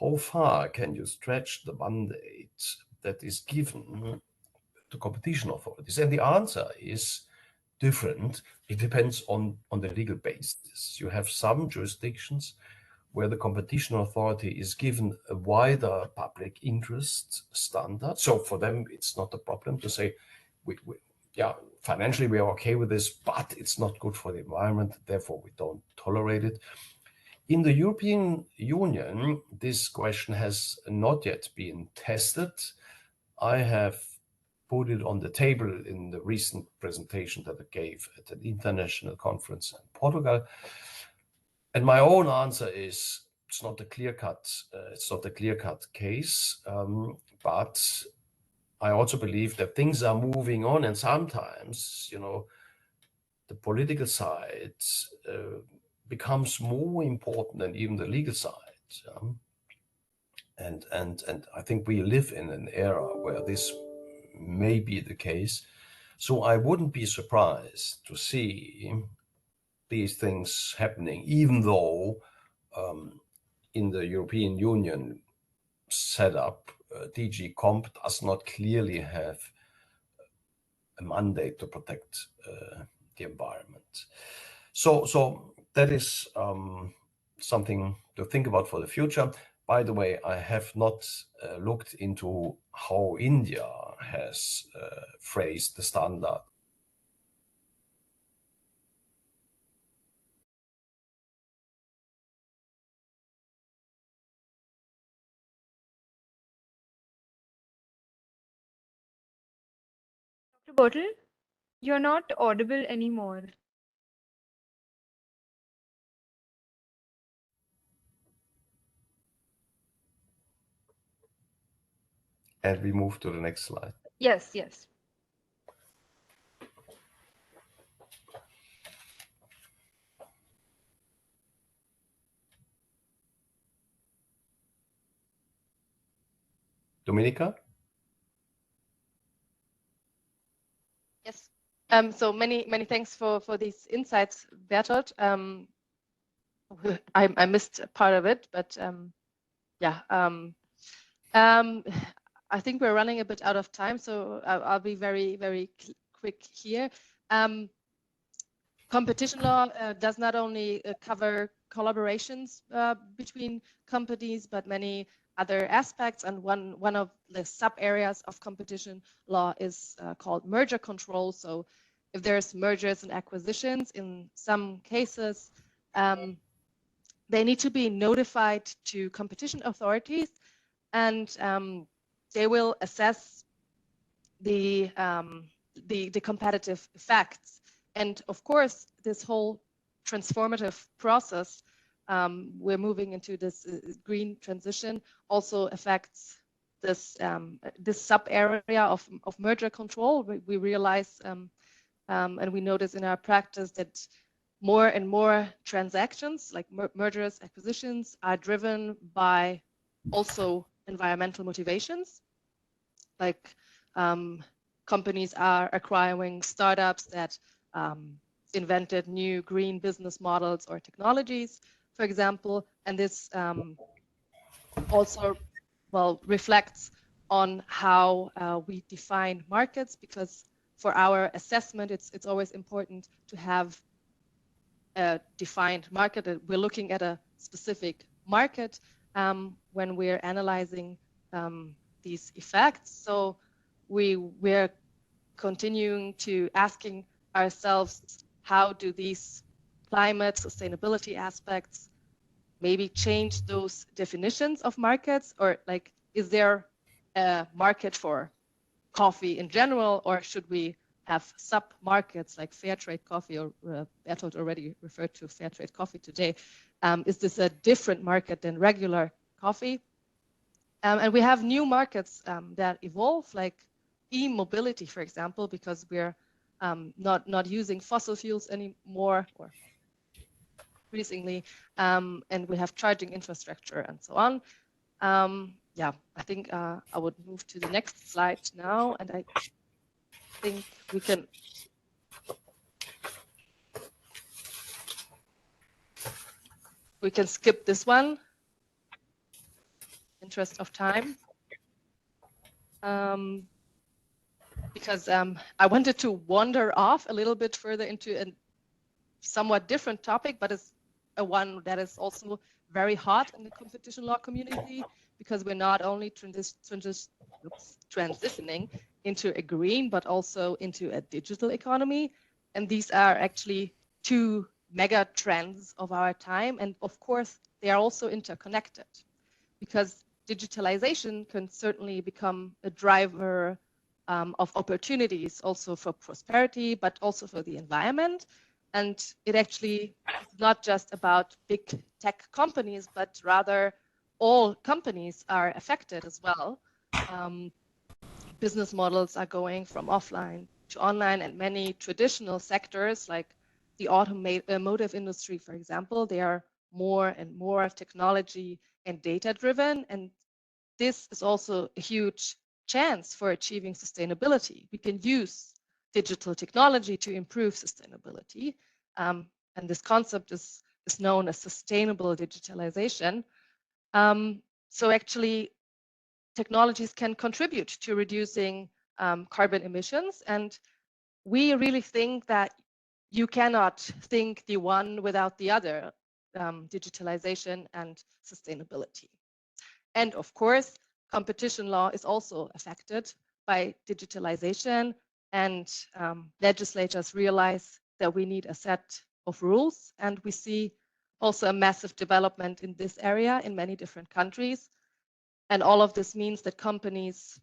how far can you stretch the mandate that is given to competition authorities? And the answer is different. It depends on the legal basis. You have some jurisdictions where the competition authority is given a wider public interest standard. So for them, it's not a problem to say, yeah, financially we are okay with this, but it's not good for the environment, therefore we don't tolerate it. In the European Union, this question has not yet been tested. I have put it on the table in the recent presentation that I gave at an international conference in Portugal. And my own answer is it's not a clear-cut case, but I also believe that things are moving on, and sometimes, the political side becomes more important than even the legal side. And I think we live in an era where this may be the case. So I wouldn't be surprised to see these things happening, even though in the European Union setup, DG Comp does not clearly have a mandate to protect the environment. So that is something to think about for the future. By the way, I have not looked into how India has phrased the standard. Dr. Bertold, you're not audible anymore. And we move to the next slide. Yes, yes. Dominika? Yes. So many thanks for these insights, Bertold. I missed part of it, but yeah. I think we're running a bit out of time, so I'll be very quick here. Competition law does not only cover collaborations between companies, but many other aspects. And one of the sub areas of competition law is called merger control. So if there's mergers and acquisitions, in some cases, they need to be notified to competition authorities, and they will assess the competitive effects. And of course, this whole transformative process, we're moving into this green transition, also affects this sub area of merger control. We realize and we notice in our practice that more and more transactions, like mergers, acquisitions, are driven by also environmental motivations, like companies are acquiring startups that invented new green business models or technologies, for example, and this also reflects on how we define markets, because for our assessment, it's always important to have a defined market. We're looking at a specific market when we're analyzing these effects. So we're continuing to asking ourselves, how do these climate sustainability aspects maybe change those definitions of markets? Or like, is there a market for coffee in general, or should we have sub-markets like fair trade coffee, or Bertold already referred to fair trade coffee today? Is this a different market than regular coffee? And we have new markets that evolve, like e-mobility, for example, because we're not using fossil fuels anymore, or increasingly, and we have charging infrastructure and so on. Yeah, I think I would move to the next slide now, and I think we can skip this one, interest of time, because I wanted to wander off a little bit further into a somewhat different topic, but it's a one that is also very hot in the competition law community because we're not only transitioning into a green, but also into a digital economy. And these are actually two mega trends of our time. And of course, they are also interconnected because digitalization can certainly become a driver of opportunities also for prosperity, but also for the environment. And it actually is not just about big tech companies, but rather all companies are affected as well. Business models are going from offline to online, and many traditional sectors like the automotive industry, for example, they are more and more technology and data driven. And this is also a huge chance for achieving sustainability. We can use digital technology to improve sustainability. And this concept is known as sustainable digitalization. So actually, technologies can contribute to reducing carbon emissions. And we really think that you cannot think the one without the other, digitalization and sustainability. And of course, competition law is also affected by digitalization, and legislators realize that we need a set of rules. And we see also a massive development in this area in many different countries. And all of this means that companies,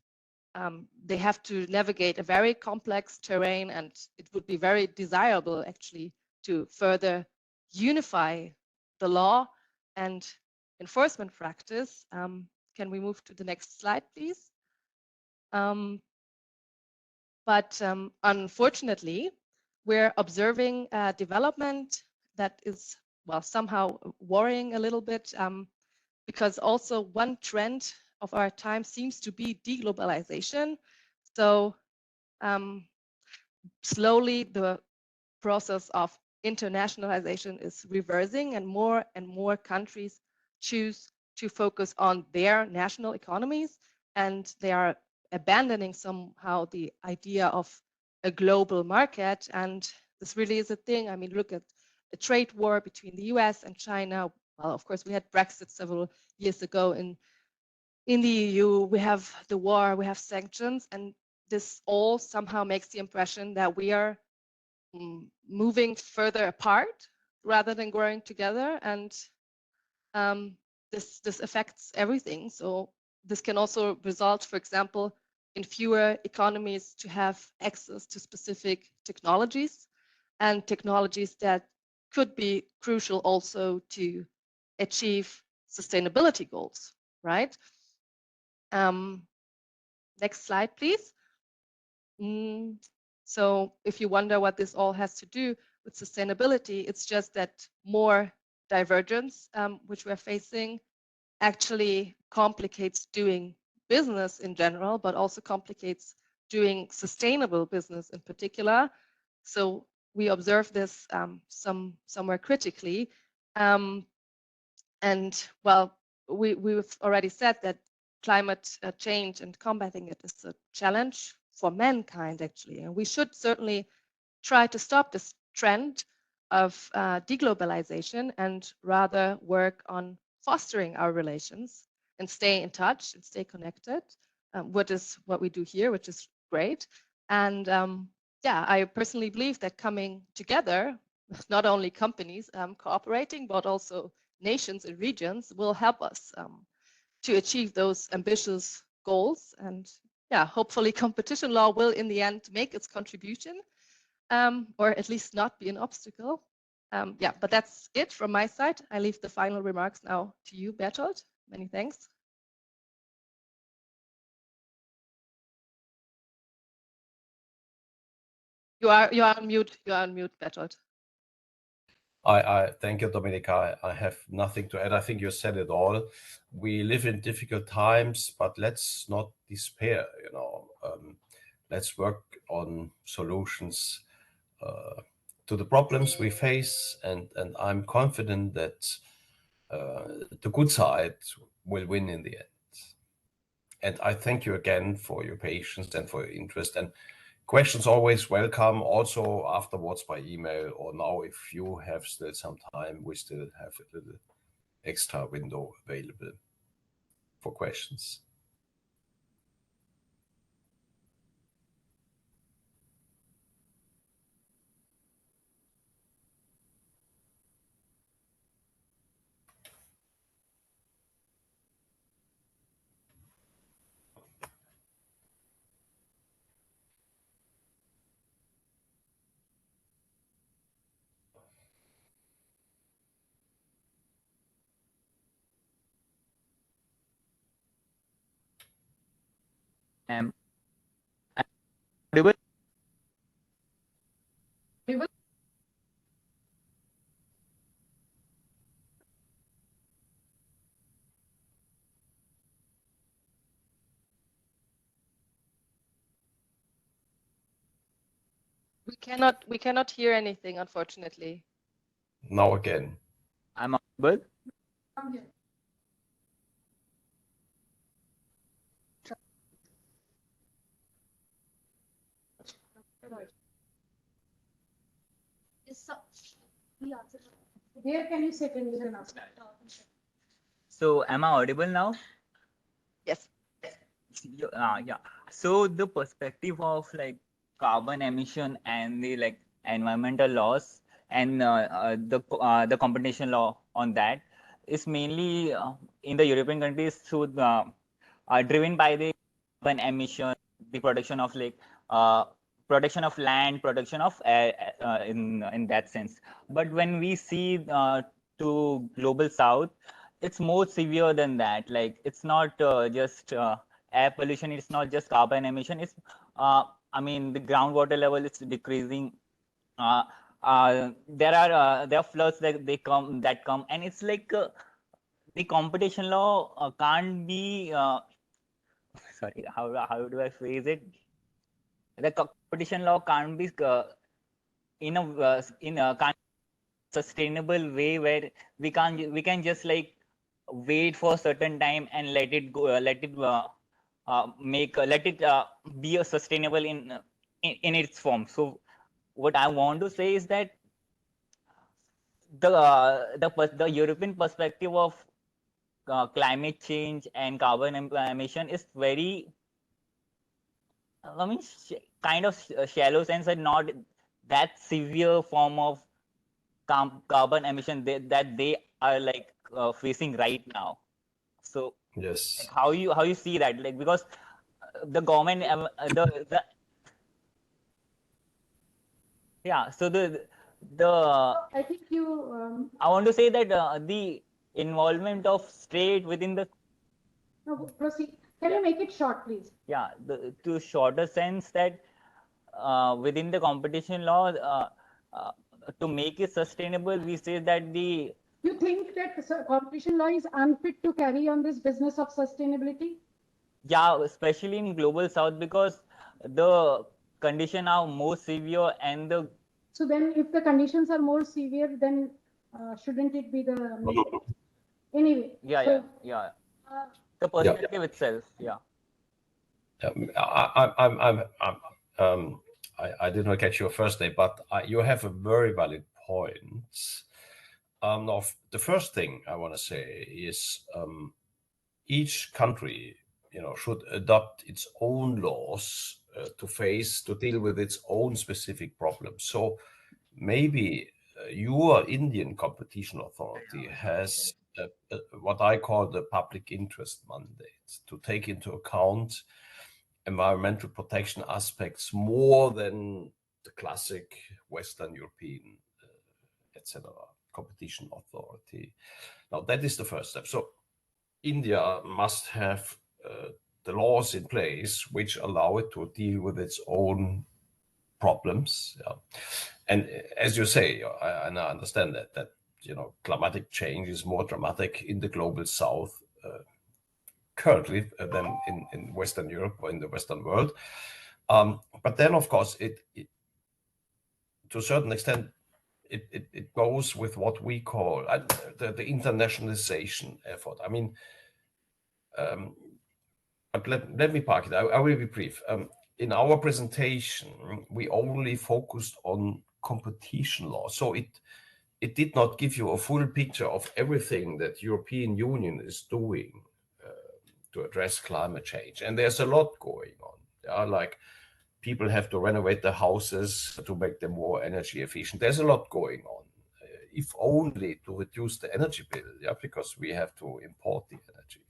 they have to navigate a very complex terrain, and it would be very desirable actually to further unify the law and enforcement practice. Can we move to the next slide, please? But unfortunately, we're observing a development that is, well, somehow worrying a little bit, because also one trend of our time seems to be deglobalization. So slowly the process of internationalization is reversing, and more countries choose to focus on their national economies, and they are abandoning somehow the idea of a global market. And this really is a thing. I mean, look at the trade war between the US and China. Well, of course, we had Brexit several years ago in the EU. We have the war, we have sanctions, and this all somehow makes the impression that we are moving further apart rather than growing together. And this affects everything. So this can also result, for example, in fewer economies to have access to specific technologies, and technologies that could be crucial also to achieve sustainability goals, right? Next slide, please. So if you wonder what this all has to do with sustainability, it's just that more divergence, which we're facing, actually complicates doing business in general, but also complicates doing sustainable business in particular. So we observe this somewhere critically. And well, we've already said that climate change and combating it is a challenge for mankind, actually. And we should certainly try to stop this trend of deglobalization and rather work on fostering our relations and stay in touch and stay connected, what we do here, which is great. And yeah, I personally believe that coming together, not only companies cooperating, but also nations and regions will help us to achieve those ambitious goals. And yeah, hopefully competition law will in the end make its contribution, or at least not be an obstacle. Yeah, but that's it from my side. I leave the final remarks now to you, Bertold. Many thanks. You are on mute. You are on mute, Bertold. I thank you, Dominika. I have nothing to add. I think you said it all. We live in difficult times, but let's not despair. Let's work on solutions to the problems we face, and I'm confident that the good side will win in the end. And I thank you again for your patience and for your interest. And questions always welcome, also afterwards by email, or now if you have still some time, we still have a little extra window available for questions. Am I audible? We cannot hear anything, unfortunately. Now again. I'm audible. Where can you sit in the So am I audible now? Yes. Yeah. So the perspective of like carbon emission and the like environmental laws and the competition law on that is mainly in the European countries through are driven by the carbon emission, the production of like protection of land, protection of air in that sense. But when we see to global south, it's more severe than that. Like it's not just air pollution, it's not just carbon emission, it's I mean the groundwater level is decreasing. There are floods that come and it's like the competition law can't be sorry, how do I phrase it? The competition law can't be in a can't sustainable way where we can just like wait for a certain time and let it go, let it let it be a sustainable in its form. So what I want to say is that the European perspective of climate change and carbon emission is very, I mean, kind of shallow sense and not that severe form of carbon emission that they are like facing right now. So Yes. like, how you see that, like, because the government the yeah, so the I think I want to say that the involvement of state within the no, proceed. Can you make it short, please? yeah to shorter sense that within the competition law to make it sustainable, we say that the You think that competition law is unfit to carry on this business of sustainability? yeah, especially in global south, because the condition are more severe and the So then if the conditions are more severe, then shouldn't it be the anyway? yeah the perspective itself I did not catch your first name, but you have a very valid point. The first thing I want to say is each country, should adopt its own laws to deal with its own specific problems. So maybe your Indian competition authority has what I call the public interest mandate to take into account environmental protection aspects more than the classic Western European, etc. competition authority. Now that is the first step. So India must have the laws in place which allow it to deal with its own problems. Yeah. And as you say, I understand that climatic change is more dramatic in the global south currently than in Western Europe or in the Western world. But then, of course, it to a certain extent, it goes with what we call the internationalization effort. I mean, but let me park it. I will be brief. In our presentation, we only focused on competition law. So it it did not give you a full picture of everything that European Union is doing to address climate change. And there's a lot going on. Yeah, like people have to renovate their houses to make them more energy efficient. There's a lot going on, if only to reduce the energy bill, yeah, because we have to import the energy.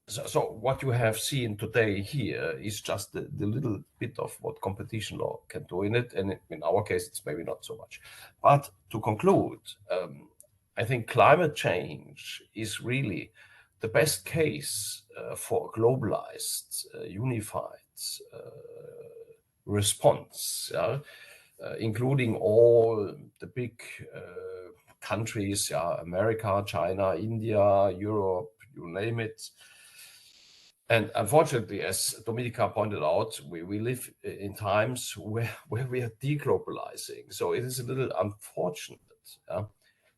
So what you have seen today here is just the little bit of what competition law can do in it. And in our case, it's maybe not so much. But to conclude, I think climate change is really the best case for a globalized, unified response, yeah? Including all the big countries, yeah, America, China, India, Europe, you name it. And unfortunately, as Dominika pointed out, we live in times where we are deglobalizing. So it is a little unfortunate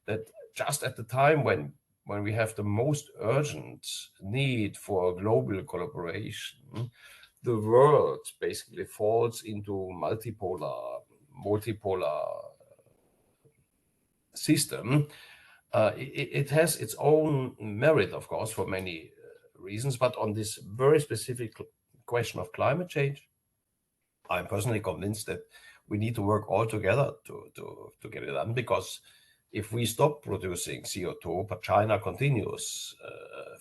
that just at the time when we have the most urgent need for global collaboration, the world basically falls into multipolar system. It has its own merit, of course, for many reasons, but on this very specific question of climate change, I'm personally convinced that we need to work all together to get it done, because if we stop producing CO2, but China continues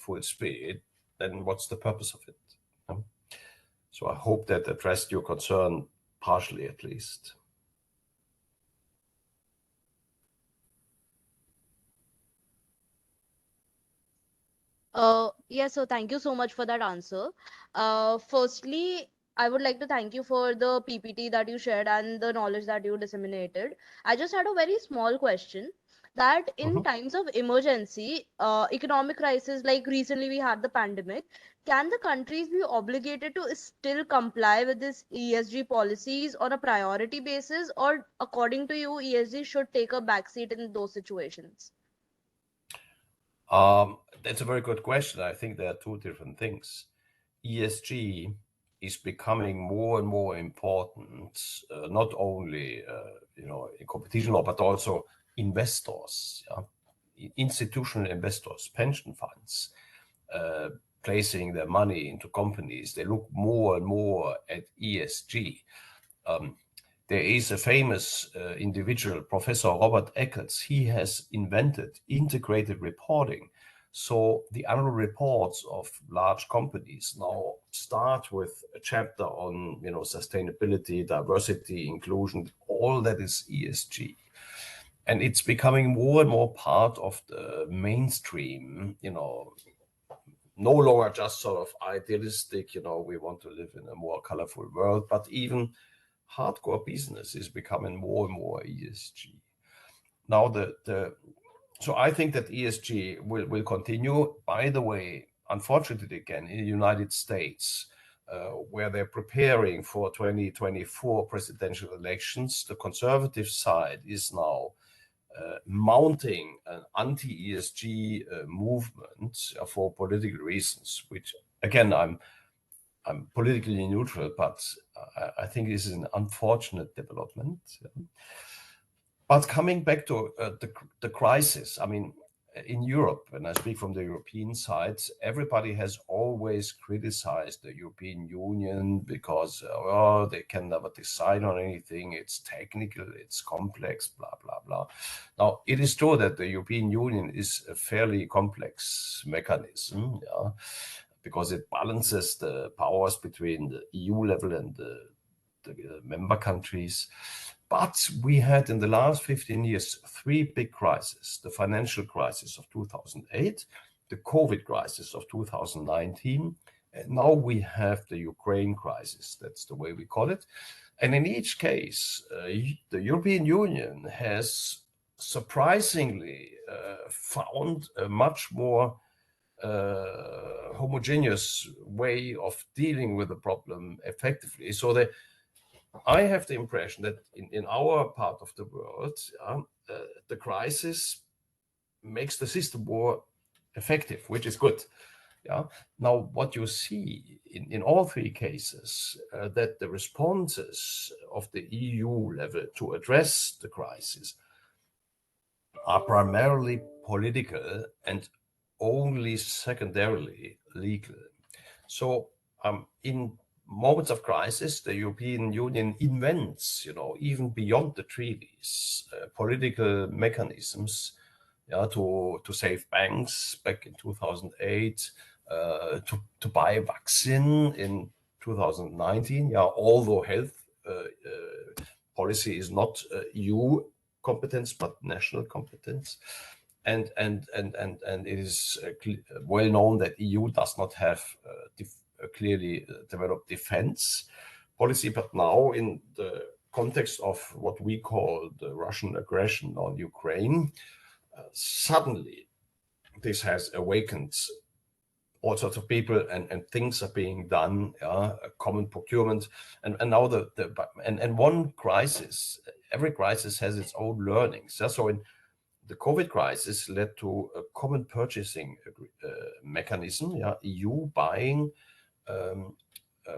full speed, then what's the purpose of it? So I hope that addressed your concern partially, at least. Yeah, so thank you so much for that answer. Firstly, I would like to thank you for the PPT that you shared and the knowledge that you disseminated. I just had a very small question that in times of emergency, economic crisis, like recently we had the pandemic, can the countries be obligated to still comply with this ESG policies on a priority basis, or according to you, ESG should take a backseat in those situations? That's a very good question. I think there are two different things. ESG is becoming more and more important, not only in competition law, but also investors, institutional investors, pension funds, placing their money into companies. They look more and more at ESG. There is a famous individual, Professor Robert Eccles. He has invented integrated reporting. So the annual reports of large companies now start with a chapter on sustainability, diversity, inclusion, all that is ESG. And it's becoming more and more part of the mainstream, no longer just sort of idealistic, we want to live in a more colorful world, but even hardcore business is becoming more and more ESG. Now, so I think that ESG will continue. By the way, unfortunately, again, in the United States, where they're preparing for 2024 presidential elections, the conservative side is now mounting an anti-ESG movement for political reasons, which, again, I'm politically neutral, but I think this is an unfortunate development. But coming back to the crisis, I mean, in Europe, and I speak from the European side, everybody has always criticized the European Union because they can never decide on anything. It's technical, it's complex, blah, blah, blah. Now, it is true that the European Union is a fairly complex mechanism, because it balances the powers between the EU level and the member countries. But we had in the last 15 years, three big crises: the financial crisis of 2008, the COVID crisis of 2019, and now we have the Ukraine crisis. That's the way we call it. And in each case, the European Union has surprisingly found a much more homogeneous way of dealing with the problem effectively. So I have the impression that in our part of the world, the crisis makes the system more effective, which is good. Now, what you see in all three cases, that the responses of the EU level to address the crisis are primarily political and only secondarily legal. So in moments of crisis, the European Union invents, even beyond the treaties, political mechanisms, to save banks back in 2008, to buy vaccine in 2019. Although health policy is not EU competence but national competence, and it is well known that EU does not have a clearly developed defense policy. But now, in the context of what we call the Russian aggression on Ukraine, suddenly this has awakened all sorts of people, and things are being done, common procurement, and now and one crisis, every crisis has its own learnings. So in the COVID crisis led to a common purchasing mechanism, EU buying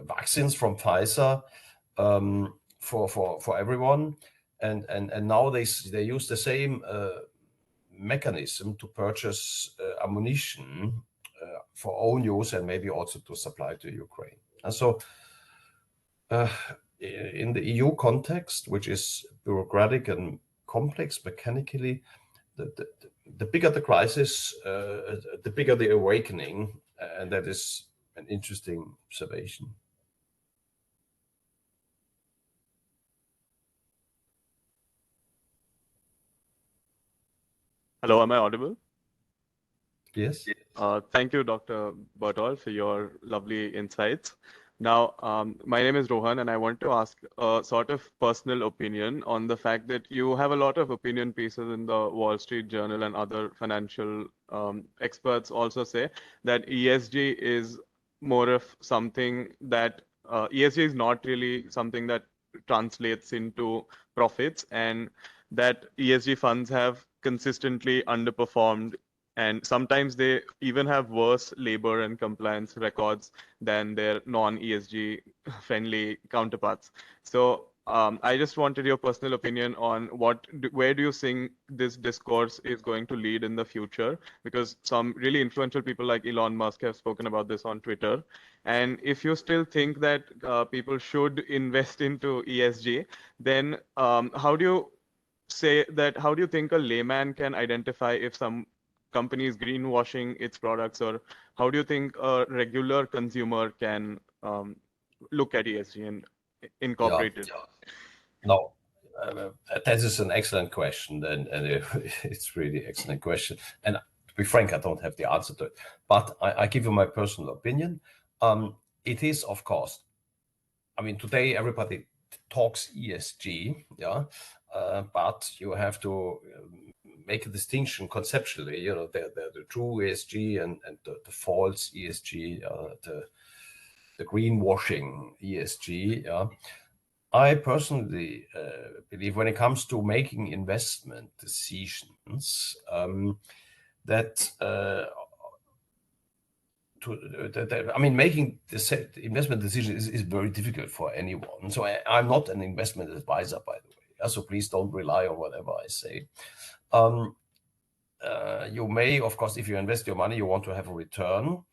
vaccines from Pfizer for everyone, and now they use the same mechanism to purchase ammunition for own use and maybe also to supply to Ukraine. And so in the EU context, which is bureaucratic and complex mechanically, the bigger the crisis, the bigger the awakening, and that is an interesting observation. Hello, am I audible? Yes. Thank you, Dr. Bertold, for your lovely insights. Now, my name is Rohan, and I want to ask a sort of personal opinion on the fact that you have a lot of opinion pieces in the Wall Street Journal, and other financial experts also say that ESG is more of something that ESG is not really something that translates into profits, and that ESG funds have consistently underperformed, and sometimes they even have worse labor and compliance records than their non-ESG friendly counterparts. So I just wanted your personal opinion on where do you think this discourse is going to lead in the future? Because some really influential people like Elon Musk have spoken about this on Twitter. And if you still think that people should invest into ESG, then how do you think a layman can identify if some company is greenwashing its products, or how do you think a regular consumer can look at ESG and incorporate it? No, that is an excellent question, and it's really excellent question. And to be frank, I don't have the answer to it, but I give you my personal opinion. It is, of course, I mean, today everybody talks ESG, but you have to make a distinction conceptually. The true ESG and the false ESG, the greenwashing ESG. I personally believe, when it comes to making investment decisions, that making the investment decision is very difficult for anyone. So I'm not an investment advisor, by the way. So please don't rely on whatever I say. You may, of course, if you invest your money, you want to have a return.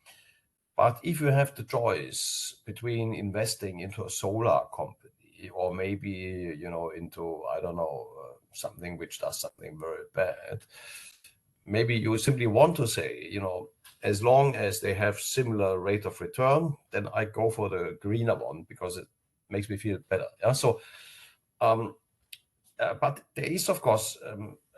But if you have the choice between investing into a solar company or maybe, into, I don't know, something which does something very bad, maybe you simply want to say, as long as they have similar rate of return, then I go for the greener one because it makes me feel better. So, but there is, of course,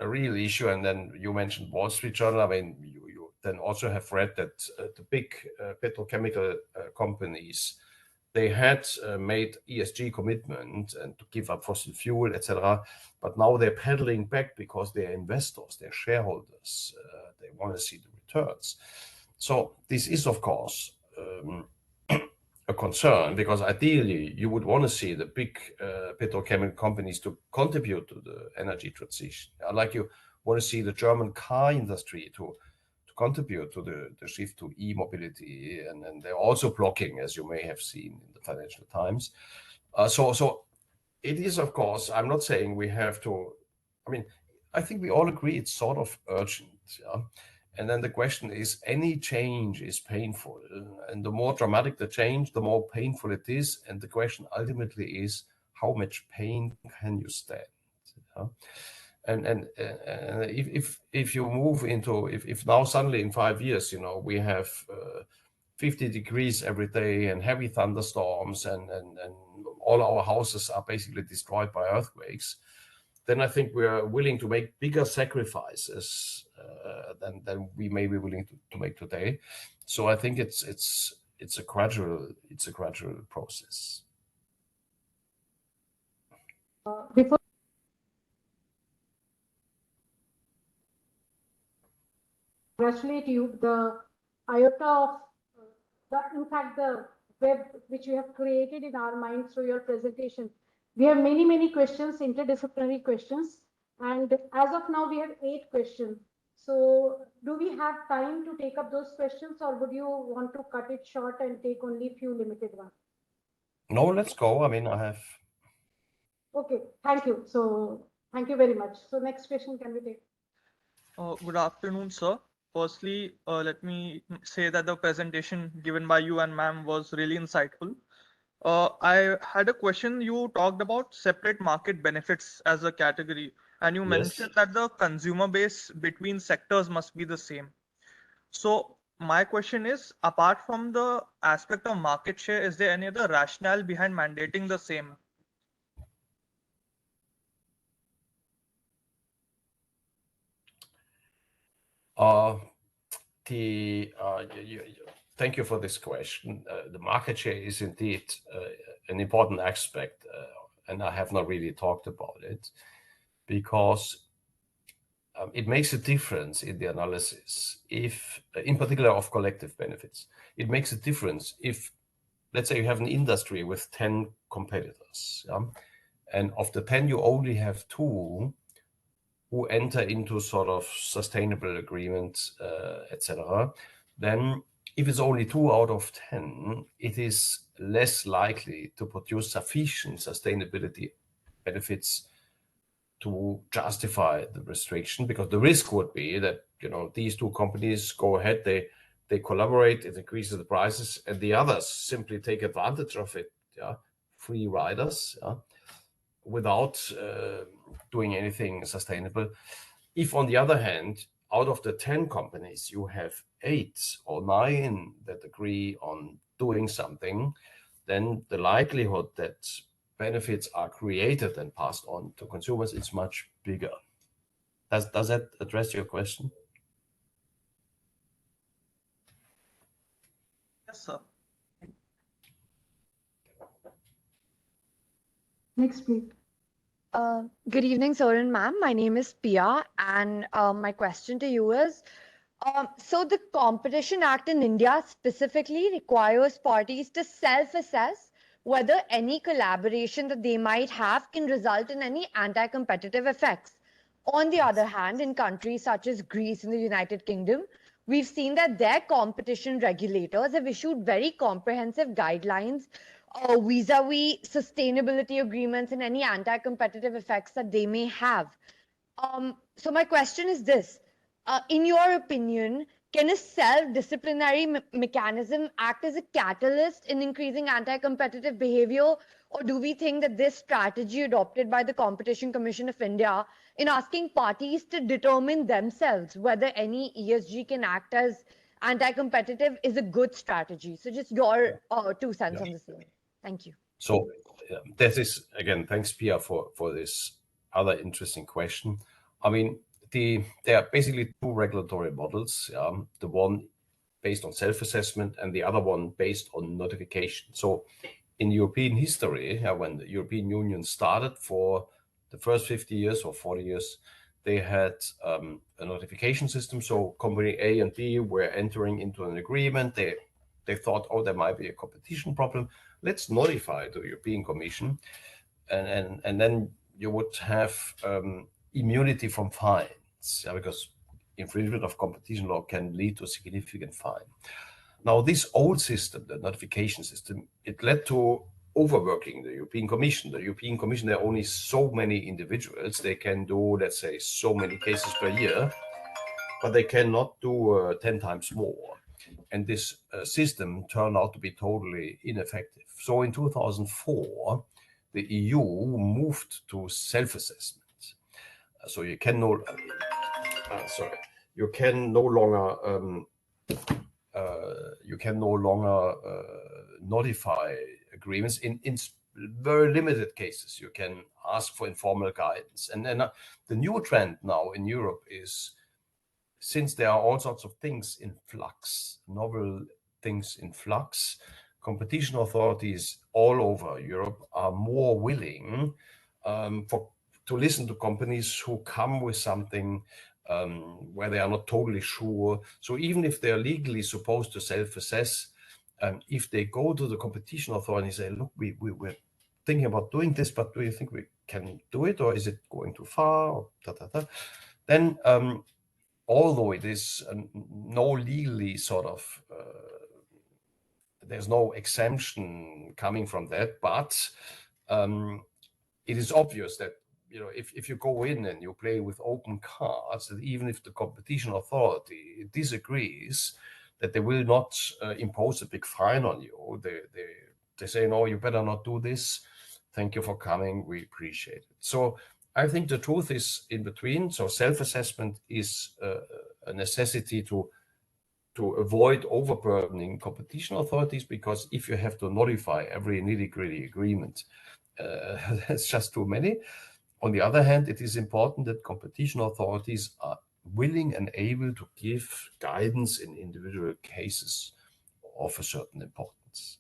a real issue. And then you mentioned Wall Street Journal. I mean, you then also have read that the big petrochemical companies, they had made ESG commitment and to give up fossil fuel, etc. But now they're pedaling back because they're investors, they're shareholders, they want to see the returns. So this is, of course, a concern, because ideally you would want to see the big petrochemical companies to contribute to the energy transition. Like you want to see the German car industry to contribute to the shift to e-mobility, and they're also blocking, as you may have seen in the Financial Times. So it is, of course, I'm not saying we have to, I think we all agree it's sort of urgent. Yeah? And then the question is, any change is painful. And the more dramatic the change, the more painful it is. And the question ultimately is, how much pain can you stand? Yeah? And if you move into, if now suddenly in 5 years, we have 50 degrees every day and heavy thunderstorms and all our houses are basically destroyed by earthquakes, then I think we are willing to make bigger sacrifices than we may be willing to make today. So I think it's a gradual process. Before congratulate you, the iota of in fact, the web which you have created in our mind through your presentation. We have many questions, interdisciplinary questions, and as of now we have 8 questions. So do we have time to take up those questions, or would you want to cut it short and take only few limited ones? No, let's go. I mean, I have. Okay, thank you. So thank you very much. So next question can we take? Good afternoon, sir. Firstly, let me say that the presentation given by you and ma'am was really insightful. I had a question. You talked about separate market benefits as a category, and you mentioned that the consumer base between sectors must be the same. So my question is, apart from the aspect of market share, is there any other rationale behind mandating the same? Thank you for this question. The market share is indeed an important aspect, and I have not really talked about it because it makes a difference in the analysis if, in particular of collective benefits, it makes a difference if, let's say you have an industry with 10 competitors, yeah? And of the 10, you only have 2 who enter into sort of sustainable agreements, etc. Then if it's only 2 out of 10, it is less likely to produce sufficient sustainability benefits to justify the restriction, because the risk would be that these 2 companies go ahead, they collaborate, it increases the prices, and the others simply take advantage of it, yeah, free riders, yeah, without doing anything sustainable. If on the other hand, out of the 10 companies, you have 8 or 9 that agree on doing something, then the likelihood that benefits are created and passed on to consumers is much bigger. Does that address your question? Yes, sir. Next, please. Good evening, sir and ma'am. My name is Pia, and my question to you is, so the Competition Act in India specifically requires parties to self-assess whether any collaboration that they might have can result in any anti-competitive effects. On the other hand, in countries such as Greece and the United Kingdom, we've seen that their competition regulators have issued very comprehensive guidelines vis-a-vis sustainability agreements and any anti-competitive effects that they may have. So my question is this. In your opinion, can a self-disciplinary mechanism act as a catalyst in increasing anti-competitive behavior? Or do we think that this strategy adopted by the Competition Commission of India in asking parties to determine themselves whether any ESG can act as anti-competitive is a good strategy? So just your 2 cents on the same. Thank you. So that is, again, thanks, Pia, for this other interesting question. I mean, there are basically 2 regulatory models, the one based on self-assessment and the other one based on notification. So in European history, when the European Union started, for the first 50 years or 40 years, they had a notification system. So company A and B were entering into an agreement. They thought, oh, there might be a competition problem. Let's notify the European Commission. And then you would have immunity from fines, because infringement of competition law can lead to a significant fine. Now, this old system, the notification system, it led to overworking the European Commission. The European Commission, there are only so many individuals. They can do, let's say, so many cases per year, but they cannot do 10 times more. And this system turned out to be totally ineffective. So in 2004, the EU moved to self-assessment. So you can you can no longer notify agreements in very limited cases. You can ask for informal guidance. And then the new trend now in Europe is, since there are all sorts of things in flux, novel things in flux, competition authorities all over Europe are more willing to listen to companies who come with something where they are not totally sure. So even if they're legally supposed to self-assess, if they go to the competition authority and say, look, we're thinking about doing this, but do you think we can do it, or is it going too far? Or then although it is no legally sort of, there's no exemption coming from that, but it is obvious that, you know, if you go in and you play with open cards, that even if the competition authority disagrees, that they will not impose a big fine on you. They say, no, you better not do this. Thank you for coming. We appreciate it. So I think the truth is in between. So self-assessment is a necessity to avoid overburdening competition authorities, because if you have to notify every nitty-gritty agreement, that's just too many. On the other hand, it is important that competition authorities are willing and able to give guidance in individual cases of a certain importance.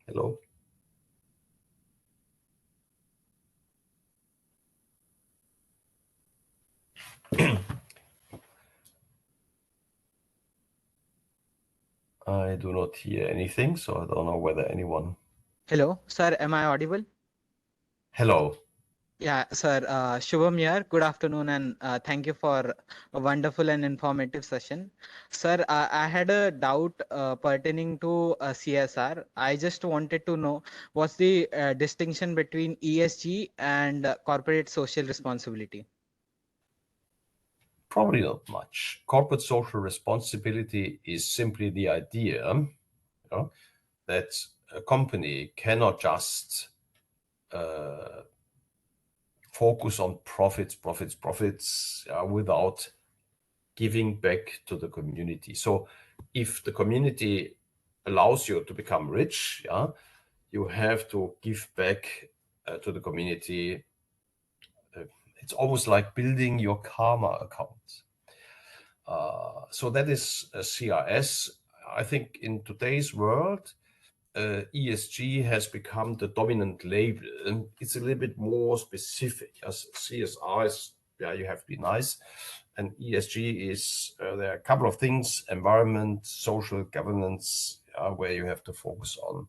Hello? I do not hear anything, so I don't know whether anyone... Hello, sir. Am I audible? Hello. Yeah, sir. Shubham here. Good afternoon, and thank you for a wonderful and informative session. Sir, I had a doubt pertaining to CSR. I just wanted to know what's the distinction between ESG and corporate social responsibility? Probably not much. Corporate social responsibility is simply the idea, you know, that a company cannot just focus on profits without giving back to the community. So if the community allows you to become rich, yeah, you have to give back to the community. It's almost like building your karma account. So that is CRS. I think in today's world, ESG has become the dominant label. It's a little bit more specific. As CSR is, yeah, you have to be nice. And ESG is, there are a couple of things, environment, social governance, where you have to focus on.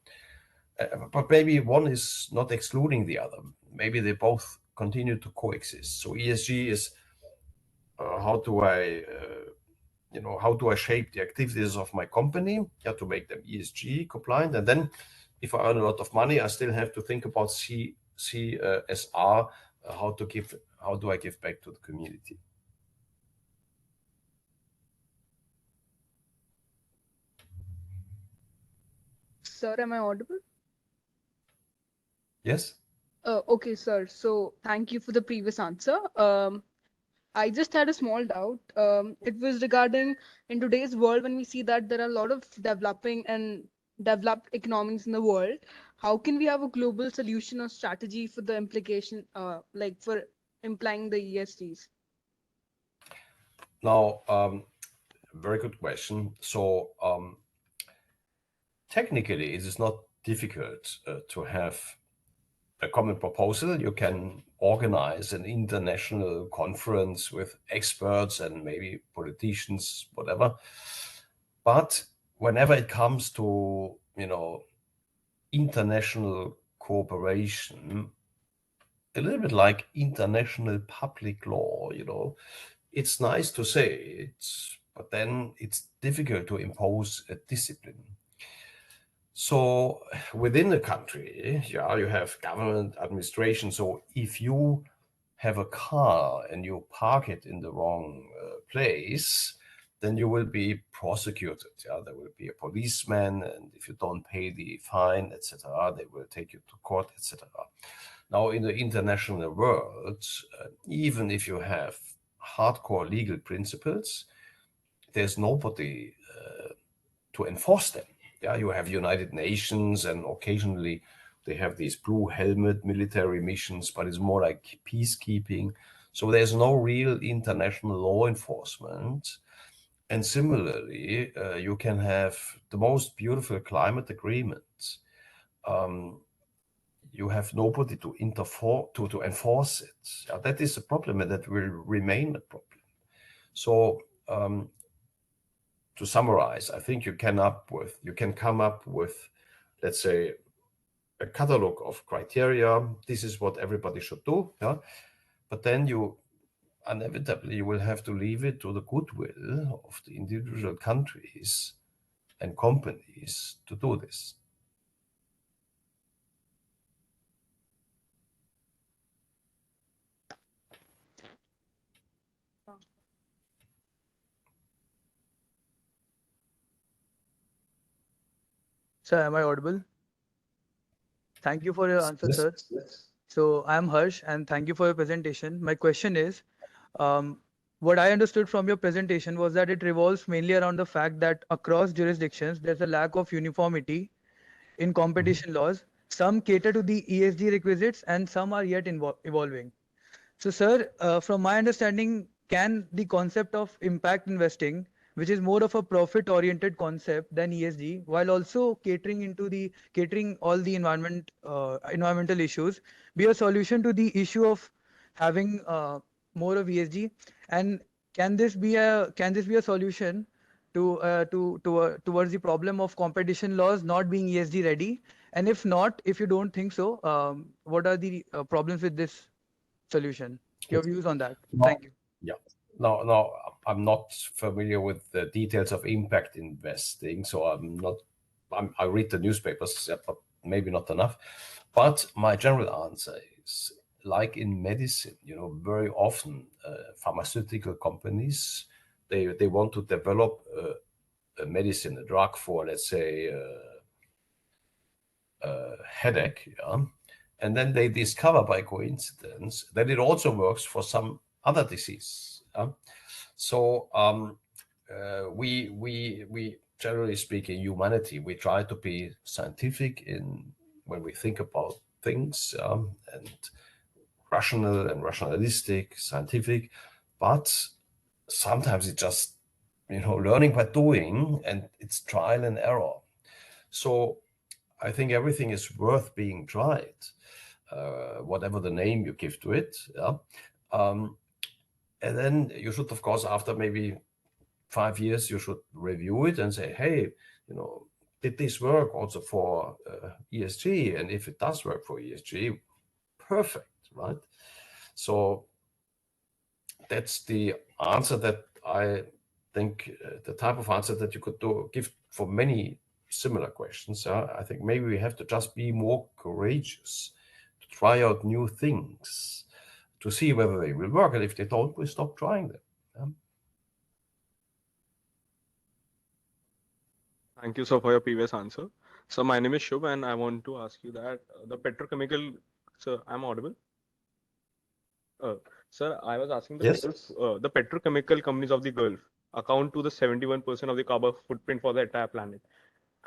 But maybe one is not excluding the other. Maybe they both continue to coexist. So ESG is how do I shape the activities of my company, to make them ESG compliant. And then if I earn a lot of money, I still have to think about CSR, how do I give back to the community? Sir, am I audible? Yes. Okay, sir. So thank you for the previous answer. I just had a small doubt. It was regarding in today's world when we see that there are a lot of developing and developed economies in the world. How can we have a global solution or strategy for the implication, like for implying the ESGs? Now, very good question. So technically, it is not difficult to have a common proposal. You can organize an international conference with experts and maybe politicians, whatever. But whenever it comes to, international cooperation, a little bit like international public law, it's nice to say but then it's difficult to impose a discipline. So within the country, you have government administration. So if you have a car and you park it in the wrong place, then you will be prosecuted. Yeah, there will be a policeman, and if you don't pay the fine, etc., they will take you to court, etc. Now, in the international world, even if you have hardcore legal principles, there's nobody to enforce them. Yeah, you have United Nations, and occasionally they have these blue helmet military missions, but it's more like peacekeeping. So there's no real international law enforcement. And similarly, you can have the most beautiful climate agreements. You have nobody to enforce it. That is a problem, and that will remain a problem. So to summarize, I think you can come up with, let's say, a catalog of criteria. This is what everybody should do. Yeah, but then you inevitably will have to leave it to the goodwill of the individual countries and companies to do this. Sir, am I audible? Thank you for your answer, sir. So I'm Harsh, and thank you for your presentation. My question is, what I understood from your presentation was that it revolves mainly around the fact that across jurisdictions, there's a lack of uniformity in competition laws. Some cater to the ESG requisites, and some are yet evolving. So, sir, from my understanding, can the concept of impact investing, which is more of a profit-oriented concept than ESG, while also catering all the environmental issues, be a solution to the issue of having more of ESG? And can this be a solution towards the problem of competition laws not being ESG ready? And if not, if you don't think so, what are the problems with this solution? Your views on that? Thank you. Yeah. No, I'm not familiar with the details of impact investing, so I read the newspapers, but maybe not enough. But my general answer is, like in medicine, very often pharmaceutical companies, they want to develop a medicine, a drug for, let's say, a headache, yeah? And then they discover by coincidence that it also works for some other disease. Yeah? So we generally speaking, humanity, we try to be scientific when we think about things, and rational and rationalistic, scientific, but sometimes it's just learning by doing, and it's trial and error. So I think everything is worth being tried, whatever the name you give to it. Yeah? And then you should, of course, after maybe 5 years, you should review it and say, hey, did this work also for ESG? And if it does work for ESG, perfect, right? So that's the answer that I think, the type of answer that you could give for many similar questions. I think maybe we have to just be more courageous to try out new things to see whether they will work, and if they don't, we stop trying them. Yeah? Thank you, sir, for your previous answer. So my name is Shubh, and I want to ask you that the petrochemical. Sir, I'm audible. Sir, I was asking Yes. The petrochemical companies of the Gulf account to the 71% of the carbon footprint for the entire planet,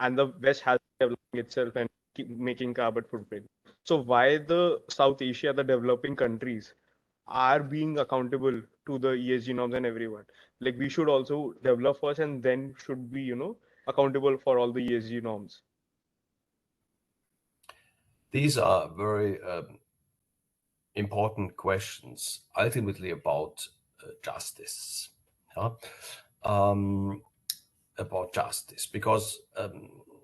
and the West has been developing itself and keep making carbon footprint. So why the South Asia, the developing countries, are being accountable to the ESG norms and everyone? Like, we should also develop first, and then should be accountable for all the ESG norms. these are very important questions, ultimately about justice. Yeah? About justice, because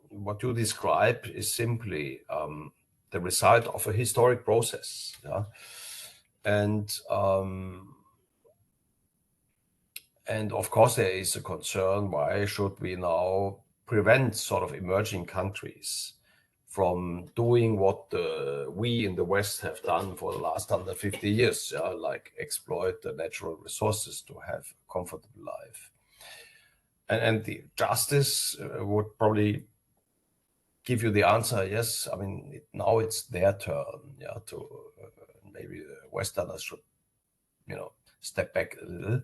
what you describe is simply the result of a historic process. Yeah? And of course, there is a concern, why should we now prevent sort of emerging countries from doing what we in the West have done for the last 150 years, like exploit the natural resources to have a comfortable life. And the justice would probably give you the answer, yes, I mean, now it's their turn, to maybe the Westerners should, step back a little.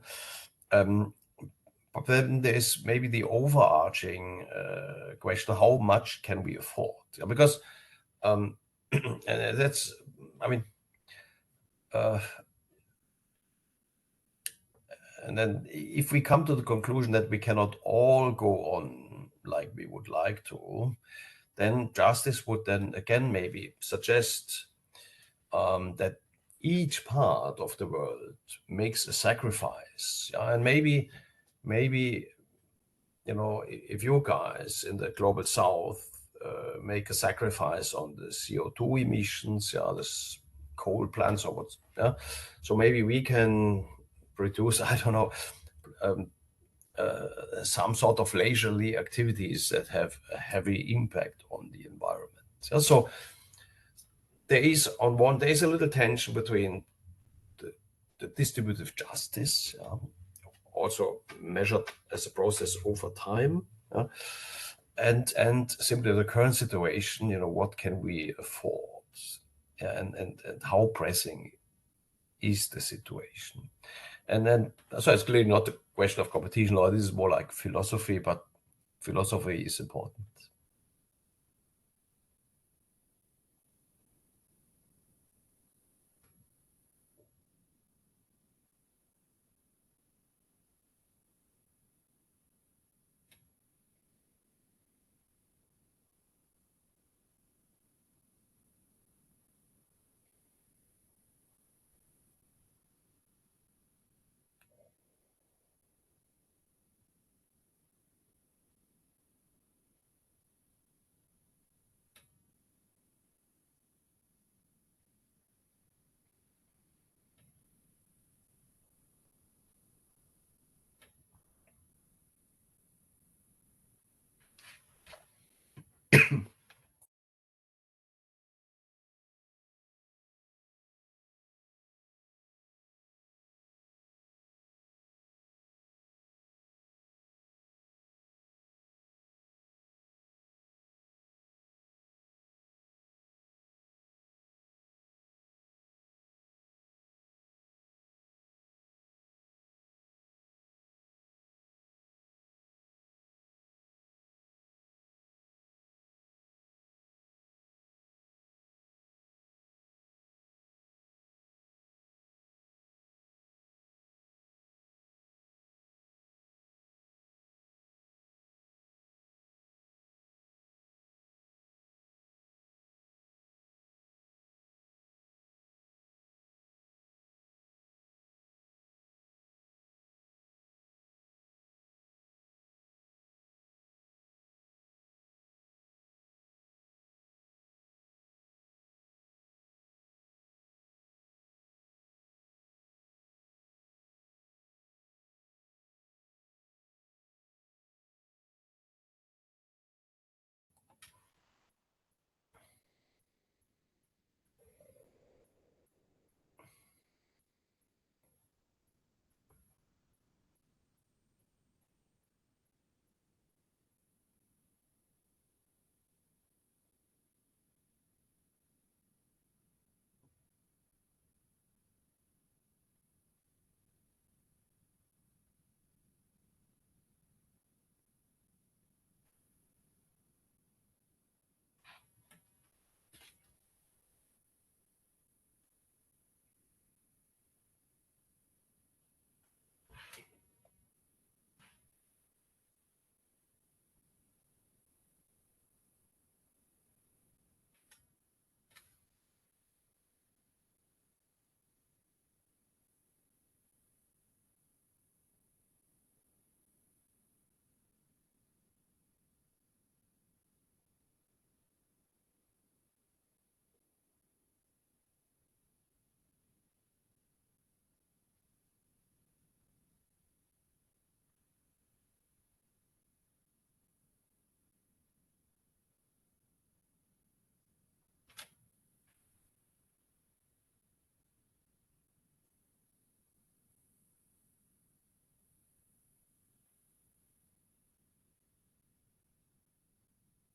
But then there's maybe the overarching question: how much can we afford? Because, and that's, I mean, and then if we come to the conclusion that we cannot all go on like we would like to, then justice would then again maybe suggest that each part of the world makes a sacrifice, and maybe if you guys in the global south make a sacrifice on the CO2 emissions, this coal plants or what, so maybe we can produce, I don't know, some sort of leisurely activities that have a heavy impact on the environment. So there is a little tension between the distributive justice, also measured as a process over time, and simply the current situation, what can we afford, and how pressing is the situation. And then, so it's clearly not a question of competition law, this is more like philosophy, but philosophy is important.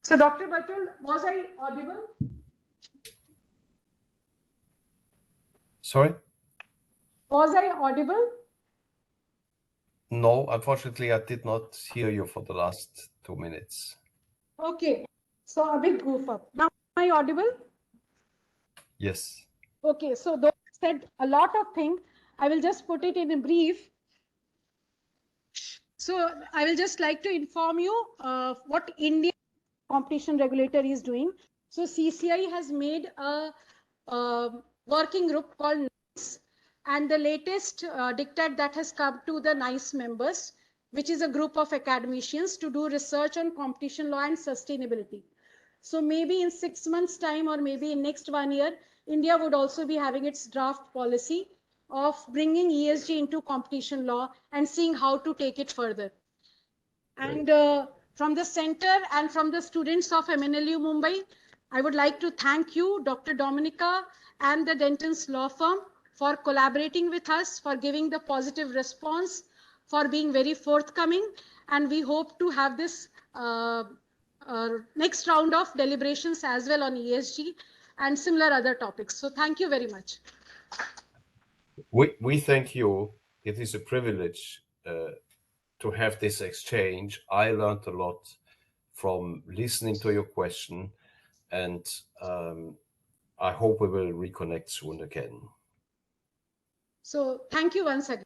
So, Dr. Bertold, was I audible? Sorry? Was I audible? No, unfortunately, I did not hear you for the last 2 minutes. Okay, so a big goof up. Now, am I audible? Yes. Okay, so those said a lot of things. I will just put it in a brief. So I will just like to inform you what Indian competition regulator is doing. So CCI has made a working group called NICE, and the latest diktat that has come to the NICE members, which is a group of academicians to do research on competition law and sustainability. So maybe in 6 months' time, or maybe in next 1 year, India would also be having its draft policy of bringing ESG into competition law and seeing how to take it further. And from the center and from the students of MNLU Mumbai, I would like to thank you, Dr. Dominica, and the Denton's law firm for collaborating with us, for giving the positive response, for being very forthcoming. And we hope to have this next round of deliberations as well on ESG and similar other topics. So thank you very much. We thank you. It is a privilege to have this exchange. I learned a lot from listening to your question, and I hope we will reconnect soon again. So thank you once again.